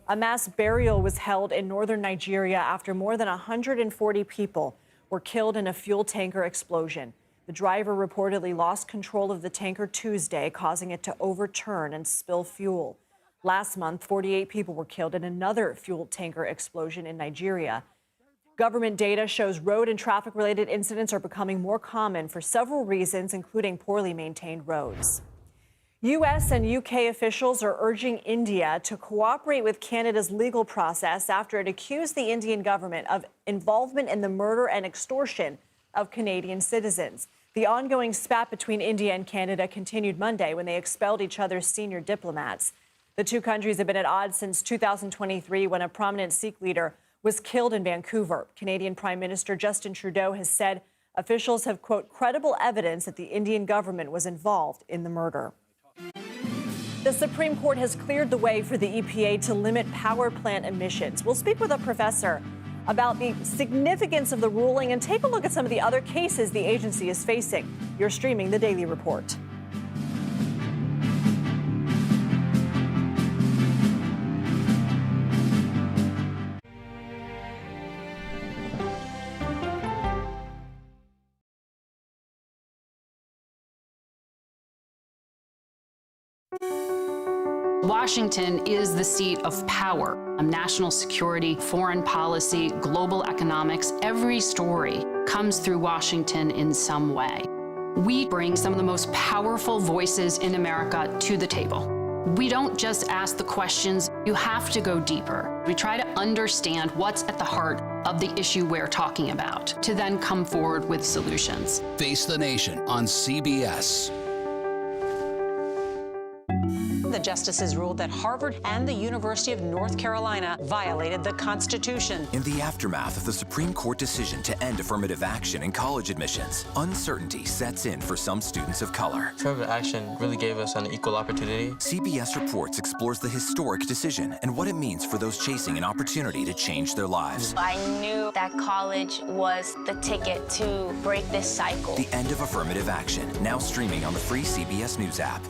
A mass burial was held in northern Nigeria after more than 140 people were killed in a fuel tanker explosion. The driver reportedly lost control of the tanker Tuesday, causing it to overturn and spill fuel. Last month, 48 people were killed in another fuel tanker explosion in Nigeria. Government data shows road and traffic-related incidents are becoming more common for several reasons, including poorly maintained roads. U.S. and U.K. officials are urging India to cooperate with Canada's legal process after it accused the Indian government of involvement in the murder and extortion of Canadian citizens. The ongoing spat between India and Canada continued Monday when they expelled each other's senior diplomats. The two countries have been at odds since 2023 when a prominent Sikh leader was killed in Vancouver. Canadian Prime Minister Justin Trudeau has said officials have, quote, credible evidence that the Indian government was involved in the murder. The Supreme Court has cleared the way for the EPA to limit power plant emissions. We'll speak with a professor about the significance of the ruling and take a look at some of the other cases the agency is facing. You're streaming The Daily Report. Washington is the seat of power. National security, foreign policy, global economics, every story comes through Washington in some way. We bring some of the most powerful voices in America to the table. We don't just ask the questions, you have to go deeper. We try to understand what's at the heart of the issue we're talking about, to then come forward with solutions. Face the Nation on CBS. The justices ruled that Harvard and the University of North Carolina violated the Constitution. In the aftermath of the Supreme Court decision to end affirmative action in college admissions, uncertainty sets in for some students of color. Affirmative action really gave us an equal opportunity. CBS Reports explores the historic decision and what it means for those chasing an opportunity to change their lives. I knew that college was the ticket to break this cycle. The end of affirmative action, now streaming on the free CBS News app.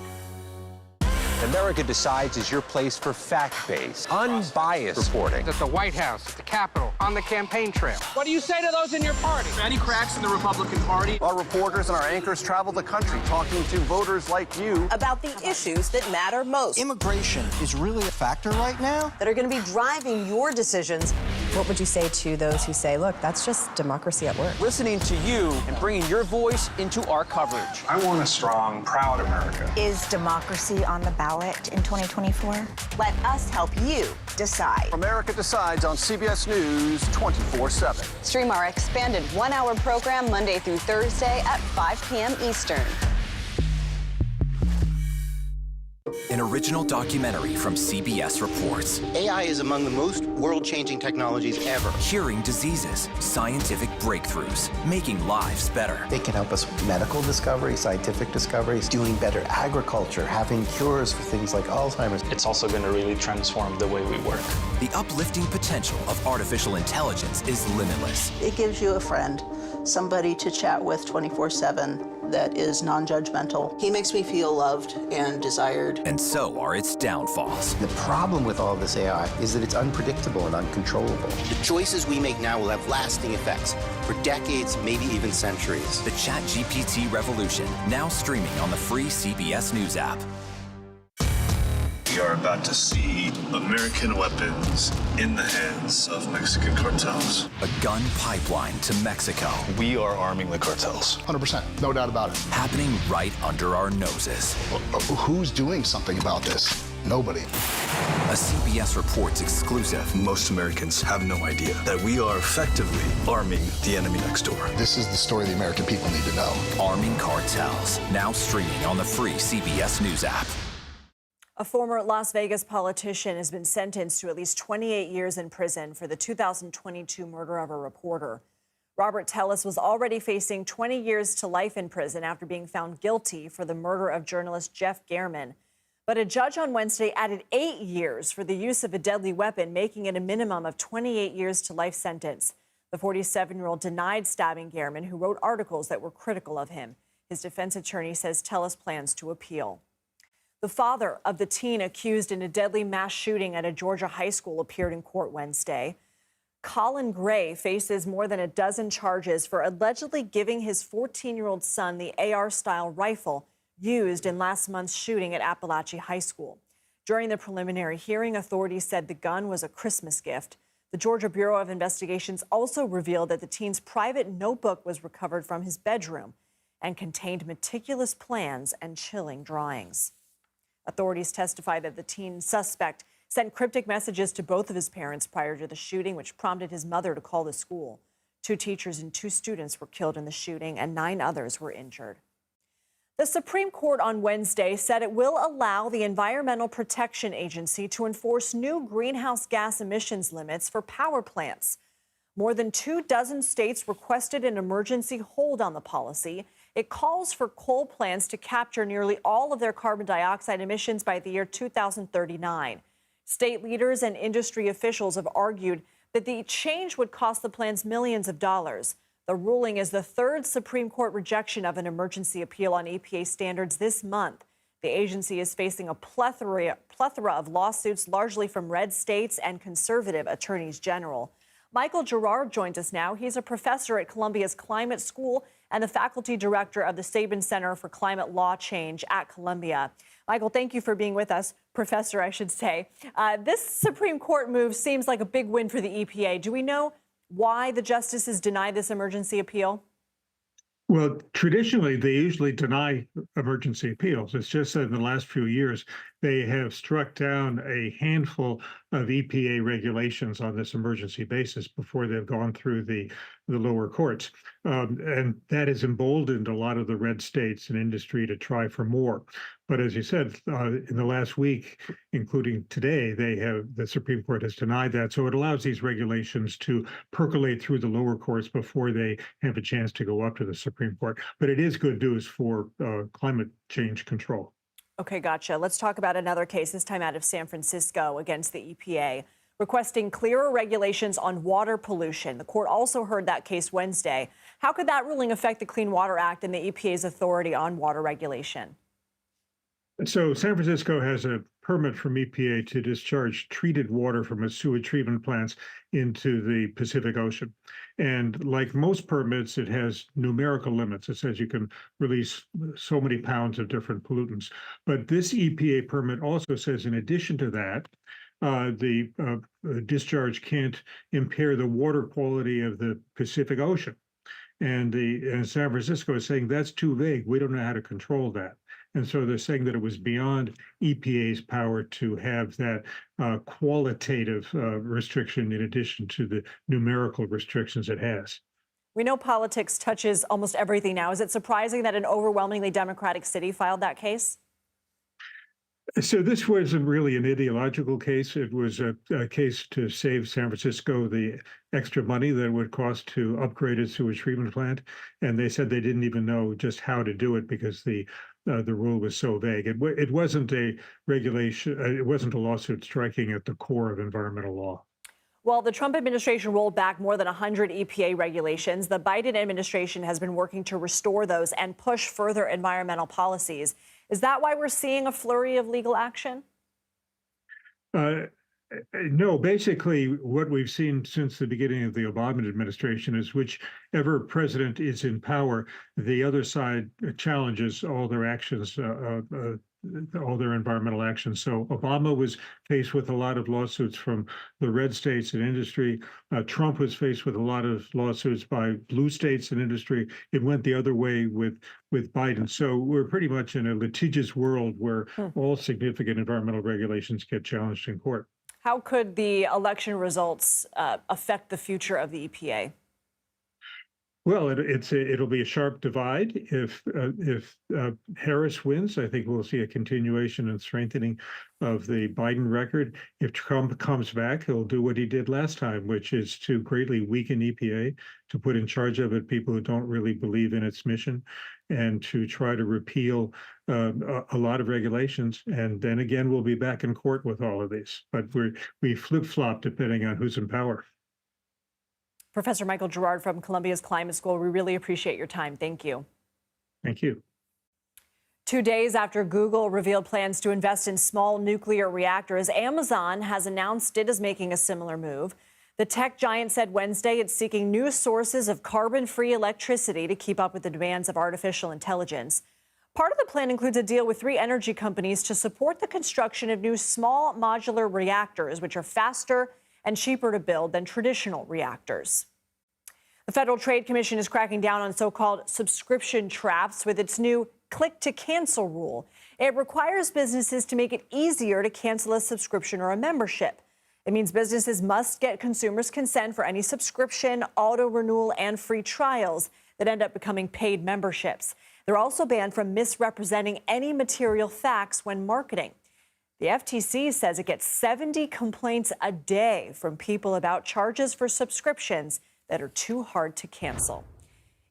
America Decides is your place for fact-based, unbiased reporting. At the White House, at the Capitol, on the campaign trail. What do you say to those in your party? Any cracks in the Republican Party? Our reporters and our anchors travel the country talking to voters like you about the issues that matter most. Immigration is really a factor right now that are going to be driving your decisions. What would you say to those who say, look, that's just democracy at work? Listening to you and bringing your voice into our coverage. I want a strong, proud America. Is democracy on the ballot in 2024? Let us help you decide. America Decides on CBS News 24/7. Stream our expanded one-hour program Monday through Thursday at 5 p.m. Eastern. An original documentary from CBS Reports. AI is among the most world-changing technologies ever. Curing diseases, scientific breakthroughs, making lives better. It can help us with medical discoveries, scientific discoveries, doing better agriculture, having cures for things like Alzheimer's. It's also going to really transform the way we work. The uplifting potential of artificial intelligence is limitless. It gives you a friend, somebody to chat with 24/7 that is non-judgmental. He makes me feel loved and desired. And so are its downfalls. The problem with all this AI is that it's unpredictable and uncontrollable. The choices we make now will have lasting effects for decades, maybe even centuries. The ChatGPT revolution, now streaming on the free CBS News app. We are about to see American weapons in the hands of Mexican cartels. A gun pipeline to Mexico. We are arming the cartels. 100%, no doubt about it. Happening right under our noses. Who's doing something about this? Nobody. A CBS Reports exclusive. Most Americans have no idea that we are effectively arming the enemy next door. This is the story the American people need to know. Arming cartels, now streaming on the free CBS News app. A former Las Vegas politician has been sentenced to at least 28 years in prison for the 2022 murder of a reporter. Robert Tellis was already facing 20 years to life in prison after being found guilty for the murder of journalist Jeff Gehrman. But a judge on Wednesday added 8 years for the use of a deadly weapon, making it a minimum of 28 years to life sentence. The 47-year-old denied stabbing Gehrman, who wrote articles that were critical of him. His defense attorney says Tellis plans to appeal. The father of the teen accused in a deadly mass shooting at a Georgia high school appeared in court Wednesday. Colin Gray faces more than a dozen charges for allegedly giving his 14-year-old son the AR-style rifle used in last month's shooting at Appalachia High School. During the preliminary hearing, authorities said the gun was a Christmas gift. The Georgia Bureau of Investigations also revealed that the teen's private notebook was recovered from his bedroom and contained meticulous plans and chilling drawings. Authorities testified that the teen suspect sent cryptic messages to both of his parents prior to the shooting, which prompted his mother to call the school. 2 teachers and 2 students were killed in the shooting, and 9 others were injured. The Supreme Court on Wednesday said it will allow the Environmental Protection Agency to enforce new greenhouse gas emissions limits for power plants. More than 24 states requested an emergency hold on the policy. It calls for coal plants to capture nearly all of their carbon dioxide emissions by the year 2039. State leaders and industry officials have argued that the change would cost the plants millions of dollars. The ruling is the 3rd Supreme Court rejection of an emergency appeal on EPA standards this month. The agency is facing a plethora of lawsuits, largely from red states and conservative attorneys general. Michael Girard joins us now. He's a professor at Columbia's Climate School and the faculty director of the Sabin Center for Climate Law Change at Columbia. Michael, thank you for being with us, Professor, I should say. This Supreme Court move seems like a big win for the EPA. Do we know why the justices denied this emergency appeal? Well, traditionally, they usually deny emergency appeals. It's just that in the last few years, they have struck down a handful of EPA regulations on this emergency basis before they've gone through the lower courts. And that has emboldened a lot of the red states and industry to try for more. But as you said, in the last week, including today, the Supreme Court has denied that. So it allows these regulations to percolate through the lower courts before they have a chance to go up to the Supreme Court. But it is good news for climate change control. Okay, gotcha. Let's talk about another case, this time out of San Francisco against the EPA, requesting clearer regulations on water pollution. The court also heard that case Wednesday. How could that ruling affect the Clean Water Act and the EPA's authority on water regulation? So San Francisco has a permit from EPA to discharge treated water from its sewage treatment plants into the Pacific Ocean. And like most permits, it has numerical limits. It says you can release so many pounds of different pollutants. But this EPA permit also says, in addition to that, the discharge can't impair the water quality of the Pacific Ocean. And San Francisco is saying that's too vague. We don't know how to control that. And so they're saying that it was beyond EPA's power to have that qualitative restriction in addition to the numerical restrictions it has. We know politics touches almost everything now. Is it surprising that an overwhelmingly Democratic city filed that case? So this wasn't really an ideological case. It was a case to save San Francisco the extra money that it would cost to upgrade its sewage treatment plant. And they said they didn't even know just how to do it because the rule was so vague. It wasn't a regulation. It wasn't a lawsuit striking at the core of environmental law. Well, the Trump administration rolled back more than 100 EPA regulations. The Biden administration has been working to restore those and push further environmental policies. Is that why we're seeing a flurry of legal action? No, basically what we've seen since the beginning of the Obama administration is whichever president is in power, the other side challenges all their actions, all their environmental actions. So Obama was faced with a lot of lawsuits from the red states and industry. Trump was faced with a lot of lawsuits by blue states and industry. It went the other way with Biden. So we're pretty much in a litigious world where all significant environmental regulations get challenged in court. How could the election results affect the future of the EPA? Well, it'll be a sharp divide. If Harris wins, I think we'll see a continuation and strengthening of the Biden record. If Trump comes back, he'll do what he did last time, which is to greatly weaken EPA, to put in charge of it people who don't really believe in its mission, and to try to repeal a lot of regulations. And then again, we'll be back in court with all of these. But we flip-flop depending on who's in power. Professor Michael Gerard from Columbia's Climate School, we really appreciate your time. Thank you. Thank you. 2 days after Google revealed plans to invest in small nuclear reactors, Amazon has announced it is making a similar move. The tech giant said Wednesday it's seeking new sources of carbon-free electricity to keep up with the demands of artificial intelligence. Part of the plan includes a deal with 3 energy companies to support the construction of new small modular reactors, which are faster and cheaper to build than traditional reactors. The Federal Trade Commission is cracking down on so-called subscription traps with its new click-to-cancel rule. It requires businesses to make it easier to cancel a subscription or a membership. It means businesses must get consumers' consent for any subscription, auto-renewal, and free trials that end up becoming paid memberships. They're also banned from misrepresenting any material facts when marketing. The FTC says it gets 70 complaints a day from people about charges for subscriptions that are too hard to cancel.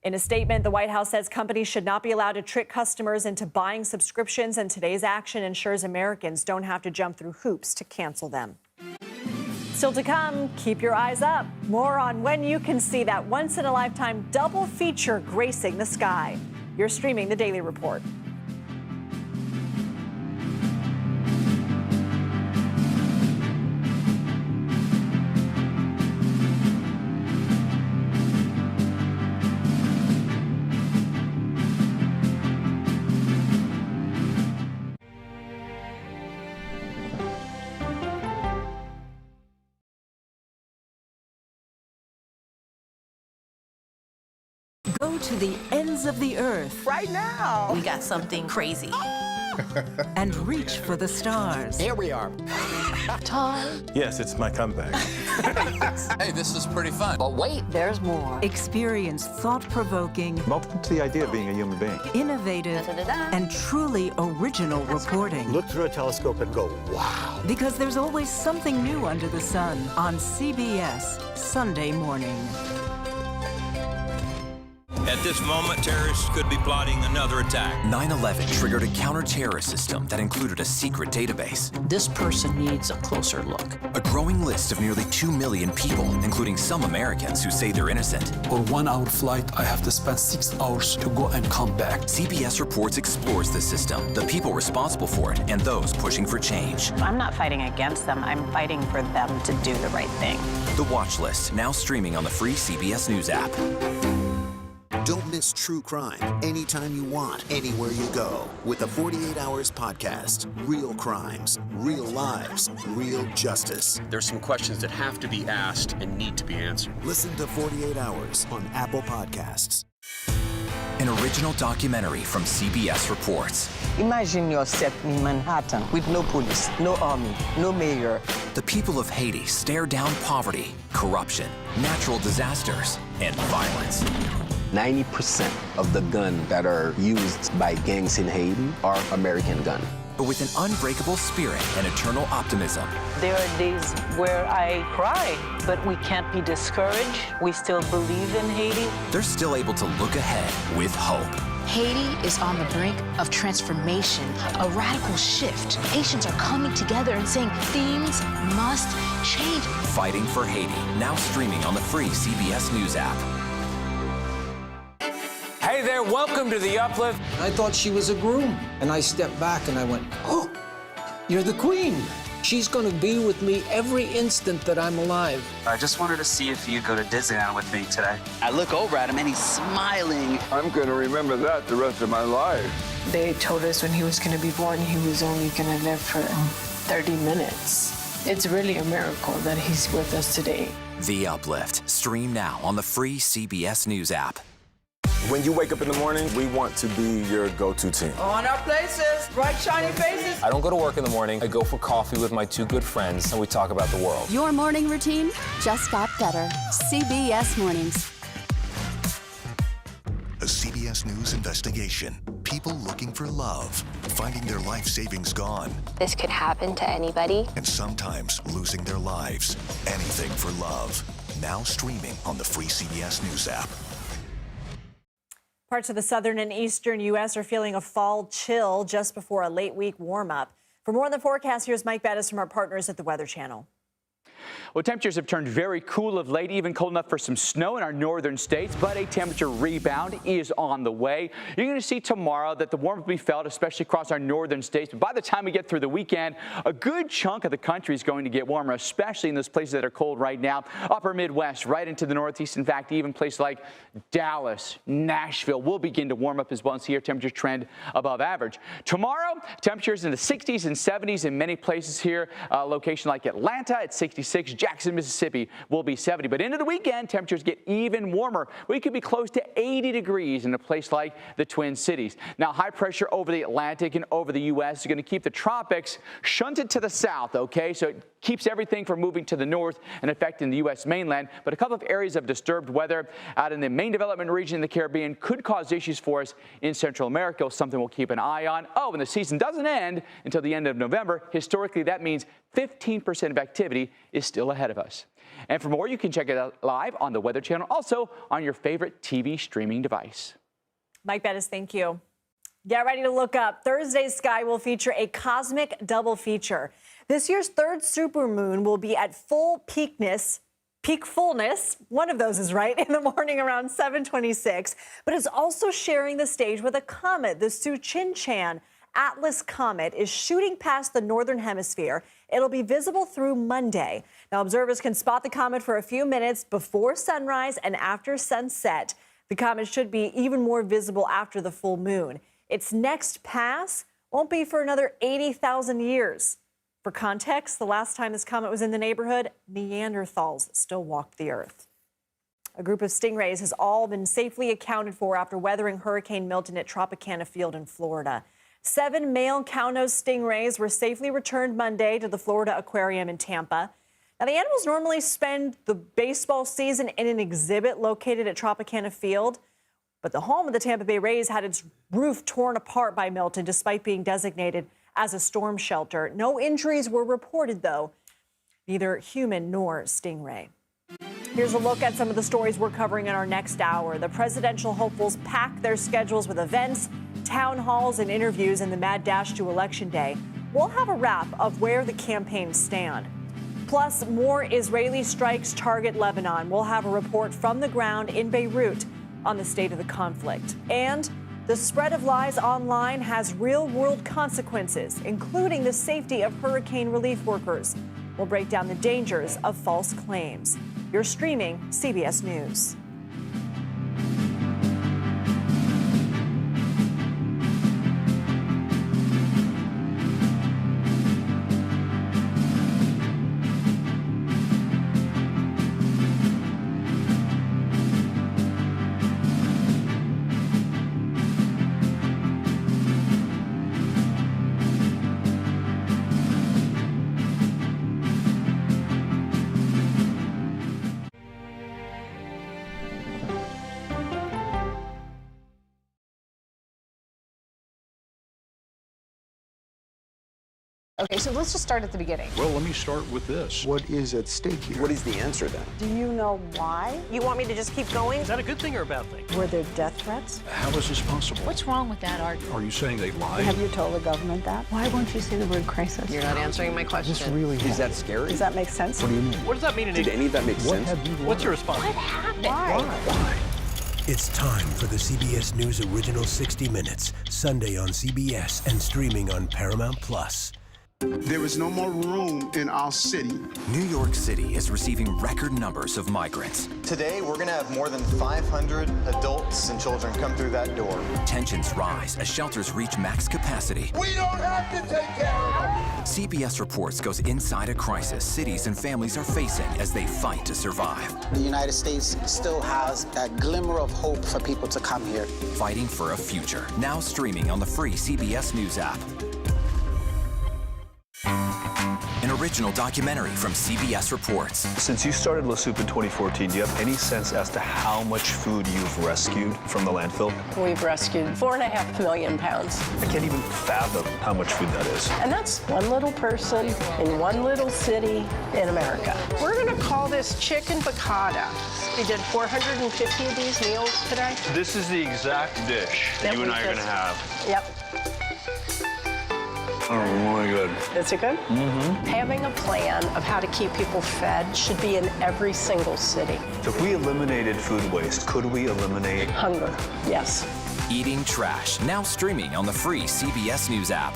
In a statement, the White House says companies should not be allowed to trick customers into buying subscriptions, and today's action ensures Americans don't have to jump through hoops to cancel them. Still to come, keep your eyes up. More on when you can see that once-in-a-lifetime double feature gracing the sky. You're streaming The Daily Report. Go to the ends of the earth. Right now. We got something crazy. And reach for the stars. Here we are. Time. Yes, it's my comeback. Hey, this is pretty fun. But wait, there's more. Experience thought-provoking, I'm open to the idea of being a human being. innovative, and truly original reporting. Look through a telescope and go, wow. Because there's always something new under the sun on CBS Sunday morning. At this moment, terrorists could be plotting another attack. 9/11 triggered a counter-terrorist system that included a secret database. This person needs a closer look. A growing list of nearly 2 million people, including some Americans who say they're innocent. For 1 hour flight, I have to spend 6 hours to go and come back. CBS Reports explores the system, the people responsible for it, and those pushing for change. I'm not fighting against them. I'm fighting for them to do the right thing. The Watch List, now streaming on the free CBS News app. Don't miss true crime anytime you want, anywhere you go. With the 48 Hours podcast. Real crimes, real lives, real justice. There's some questions that have to be asked and need to be answered. Listen to 48 Hours on Apple Podcasts. An original documentary from CBS Reports. Imagine yourself in Manhattan with no police, no army, no mayor. The people of Haiti stare down poverty, corruption, natural disasters, and violence. 90% of the guns that are used by gangs in Haiti are American guns. But with an unbreakable spirit and eternal optimism. There are days where I cry, but we can't be discouraged. We still believe in Haiti. They're still able to look ahead with hope. Haiti is on the brink of transformation, a radical shift. Haitians are coming together and saying things must change. Fighting for Haiti, now streaming on the free CBS News app. Hey there, welcome to The Uplift. I thought she was a groom, and I stepped back and I went, oh, you're the queen. She's going to be with me every instant that I'm alive. I just wanted to see if you'd go to Disneyland with me today. I look over at him and he's smiling. I'm going to remember that the rest of my life. They told us when he was going to be born, he was only going to live for 30 minutes. It's really a miracle that he's with us today. The Uplift. Stream now on the free CBS News app. When you wake up in the morning, we want to be your go-to team. On our places, bright, shiny faces. I don't go to work in the morning. I go for coffee with my 2 good friends, and we talk about the world. Your morning routine just got better. CBS Mornings. A CBS News investigation. People looking for love, finding their life savings gone. This could happen to anybody. And sometimes losing their lives. Anything for love. Now streaming on the free CBS News app. Parts of the southern and eastern U.S. are feeling a fall chill just before a late week warm-up. For more on the forecast, here's Mike Bettis from our partners at the Weather Channel. Well, temperatures have turned very cool of late, even cold enough for some snow in our northern states, but a temperature rebound is on the way. You're going to see tomorrow that the warmth will be felt, especially across our northern states. But by the time we get through the weekend, a good chunk of the country is going to get warmer, especially in those places that are cold right now. Upper Midwest, right into the Northeast. In fact, even places like Dallas, Nashville will begin to warm up as well and see our temperature trend above average. Tomorrow, temperatures in the 60s and 70s in many places here. A location like Atlanta at 66. Jackson, Mississippi will be 70. But into the weekend, temperatures get even warmer. We could be close to 80 degrees in a place like the Twin Cities. Now, high pressure over the Atlantic and over the U.S. is going to keep the tropics shunted to the south, okay? So it keeps everything from moving to the north and affecting the U.S. mainland. But a couple of areas of disturbed weather out in the main development region in the Caribbean could cause issues for us in Central America, something we'll keep an eye on. Oh, and the season doesn't end until the end of November. Historically, that means 15% of activity is still ahead of us. And for more, you can check it out live on the Weather Channel, also on your favorite TV streaming device. Mike Bettis, thank you. Get ready to look up. Thursday's sky will feature a cosmic double feature. This year's third supermoon will be at full peak fullness, one of those is right, in the morning around 7:26, but it's also sharing the stage with a comet. The Tsuchinchan Atlas Comet is shooting past the northern hemisphere. It'll be visible through Monday. Now, observers can spot the comet for a few minutes before sunrise and after sunset. The comet should be even more visible after the full moon. Its next pass won't be for another 80,000 years. For context, the last time this comet was in the neighborhood, Neanderthals still walked the earth. A group of stingrays has all been safely accounted for after weathering Hurricane Milton at Tropicana Field in Florida. 7 male cow-nose stingrays were safely returned Monday to the Florida Aquarium in Tampa. Now, the animals normally spend the baseball season in an exhibit located at Tropicana Field, but the home of the Tampa Bay Rays had its roof torn apart by Milton despite being designated as a storm shelter. No injuries were reported, though, neither human nor stingray. Here's a look at some of the stories we're covering in our next hour. The presidential hopefuls pack their schedules with events, town halls, and interviews in the mad dash to Election Day. We'll have a wrap of where the campaigns stand. Plus, more Israeli strikes target Lebanon. We'll have a report from the ground in Beirut on the state of the conflict. And the spread of lies online has real-world consequences, including the safety of hurricane relief workers. We'll break down the dangers of false claims. You're streaming CBS News. Okay, so let's just start at the beginning. Well, let me start with this. What is at stake here? What is the answer then? Do you know why? You want me to just keep going? Is that a good thing or a bad thing? Were there death threats? How is this possible? What's wrong with that argument? Are you saying they lied? Have you told the government that? Why won't you say the word crisis? You're not answering my question. This really Is that scary? Does that make sense? What do you mean? What does that mean in Did English? any of that make What sense? have you learned? What's your response? What happened? Why? It's time for the CBS News Original 60 Minutes, Sunday on CBS and streaming on Paramount Plus. There is no more room in our city. New York City is receiving record numbers of migrants. Today, we're going to have more than 500 adults and children come through that door. Tensions rise as shelters reach max capacity. We don't have to take care of them. CBS Reports goes inside a crisis cities and families are facing as they fight to survive. The United States still has a glimmer of hope for people to come here. Fighting for a future. Now streaming on the free CBS News app. An original documentary from CBS Reports. Since you started La Soup in 2014, do you have any sense as to how much food you've rescued from the landfill? We've rescued 4.5 million pounds. I can't even fathom how much food that is. And that's one little person in one little city in America. We're going to call this chicken piccata. We did 450 of these meals today. This is the exact dish that you and I are going to have. Yep. Oh my God. Is it good? Mm-hmm. Having a plan of how to keep people fed should be in every single city. So if we eliminated food waste, could we eliminate hunger? Yes. Eating Trash, now streaming on the free CBS News app.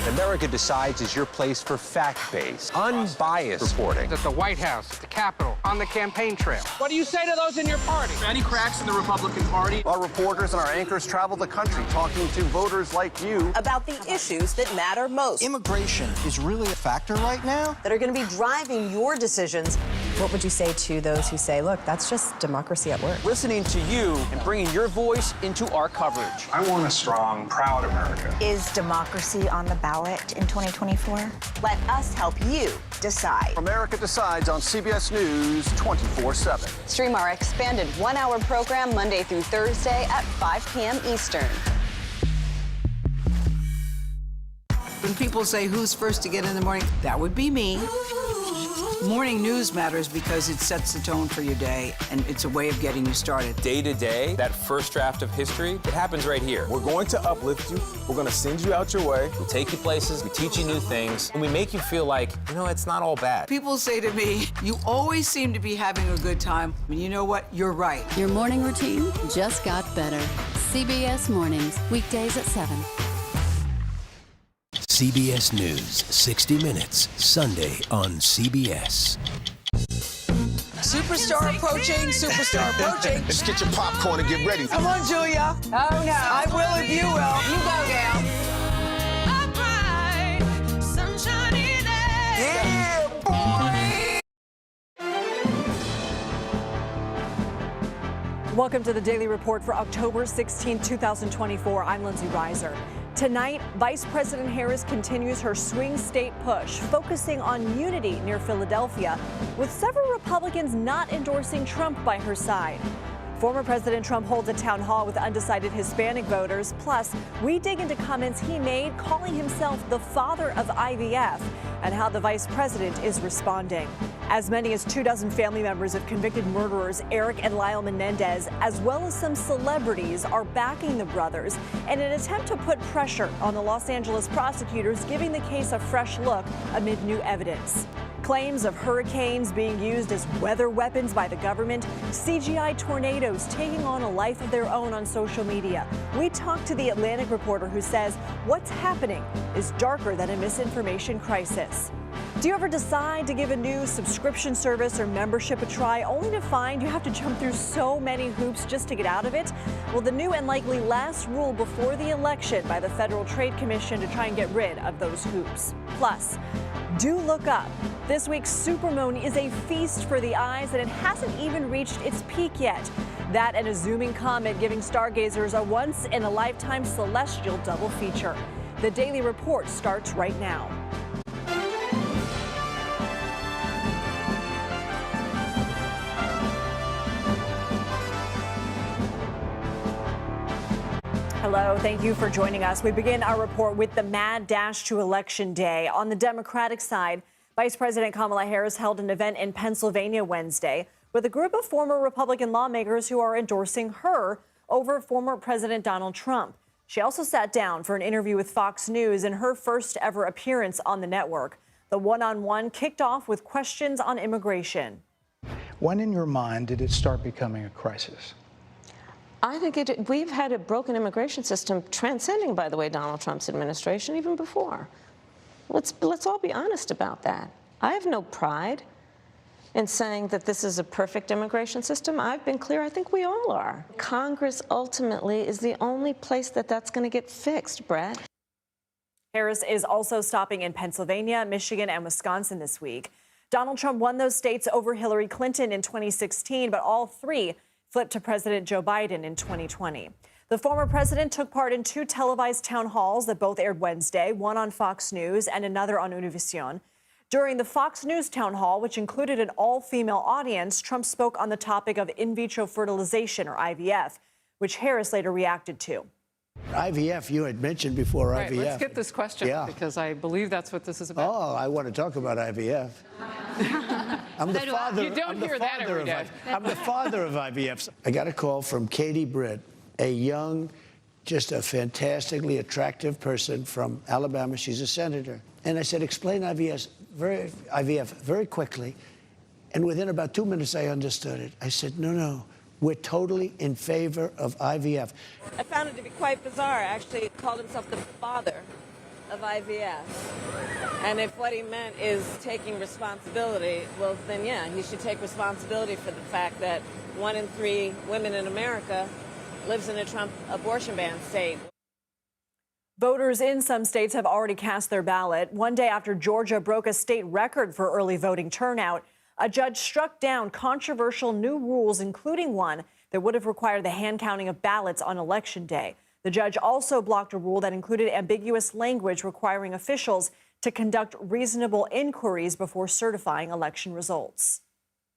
America Decides is your place for fact-based, unbiased reporting. At the White House, at the Capitol, on the campaign trail. What do you say to those in your party? Any cracks in the Republican Party? Our reporters and our anchors travel the country talking to voters like you about the issues that matter most. Immigration is really a factor right now that are going to be driving your decisions. What would you say to those who say, look, that's just democracy at work? Listening to you and bringing your voice into our coverage. I want a strong, proud America. Is democracy on the ballot in 2024? Let us help you decide. America Decides on CBS News 24/7. Stream our expanded one-hour program Monday through Thursday at 5 p.m. Eastern. When people say who's first to get in the morning, that would be me. Morning news matters because it sets the tone for your day, and it's a way of getting you started. Day to day, that first draft of history, it happens right here. We're going to uplift you. We're going to send you out your way. We take you places, we teach you new things, and we make you feel like, you know, it's not all bad. People say to me, you always seem to be having a good time. And you know what? You're right. Your morning routine just got better. CBS Mornings, weekdays at 7. CBS News, 60 Minutes, Sunday on CBS. Superstar approaching, superstar approaching. Let's get your popcorn and get ready. Come on, Julia. Oh, no. I will if you will. You go, gal. Yeah, boy. Welcome to the Daily Report for October 16, 2024. I'm Lindsay Reiser. Tonight, Vice President Harris continues her swing state push, focusing on unity near Philadelphia, with several Republicans not endorsing Trump by her side. Former President Trump holds a town hall with undecided Hispanic voters. Plus, we dig into comments he made calling himself the father of IVF and how the vice president is responding. As many as 24 family members of convicted murderers Eric and Lyle Menendez, as well as some celebrities, are backing the brothers in an attempt to put pressure on the Los Angeles prosecutors, giving the case a fresh look amid new evidence. Claims of hurricanes being used as weather weapons by the government, CGI tornadoes taking on a life of their own on social media. We talked to the Atlantic reporter who says what's happening is darker than a misinformation crisis. Do you ever decide to give a new subscription service or membership a try only to find you have to jump through so many hoops just to get out of it? Well, the new and likely last rule before the election by the Federal Trade Commission to try and get rid of those hoops. Plus, do look up. This week's supermoon is a feast for the eyes, and it hasn't even reached its peak yet. That and a zooming comet giving stargazers a once-in-a-lifetime celestial double feature. The Daily Report starts right now. Hello, thank you for joining us. We begin our report with the mad dash to Election Day. On the Democratic side, Vice President Kamala Harris held an event in Pennsylvania Wednesday with a group of former Republican lawmakers who are endorsing her over former President Donald Trump. She also sat down for an interview with Fox News in her first ever appearance on the network. The one-on-one kicked off with questions on immigration. When in your mind did it start becoming a crisis? I think we've had a broken immigration system transcending, by the way, Donald Trump's administration, even before. Let's all be honest about that. I have no pride in saying that this is a perfect immigration system. I've been clear. I think we all are. Congress ultimately is the only place that's going to get fixed, Brad. Harris is also stopping in Pennsylvania, Michigan, and Wisconsin this week. Donald Trump won those states over Hillary Clinton in 2016, but all three flipped to President Joe Biden in 2020. The former president took part in two televised town halls that both aired Wednesday, one on Fox News and another on Univision. During the Fox News town hall, which included an all-female audience, Trump spoke on the topic of in vitro fertilization, or IVF, which Harris later reacted to. IVF, you had mentioned before. Right, IVF. let's get this question, because I believe that's what this is about. Oh, I want to talk about IVF. I'm the father. You don't hear that every day. I'm the father of IVFs. I got a call from Katie Britt, a young, just a fantastically attractive person from Alabama. She's a senator. And I said, explain IVF very quickly. And within about 2 minutes, I understood it. I said, no, we're totally in favor of IVF. I found it to be quite bizarre. Actually, he called himself the father of IVF. And if what he meant is taking responsibility, well, then, yeah, he should take responsibility for the fact that 1 in 3 women in America lives in a Trump abortion ban state. Voters in some states have already cast their ballot. One day after Georgia broke a state record for early voting turnout, a judge struck down controversial new rules, including one that would have required the hand counting of ballots on Election Day. The judge also blocked a rule that included ambiguous language requiring officials to conduct reasonable inquiries before certifying election results.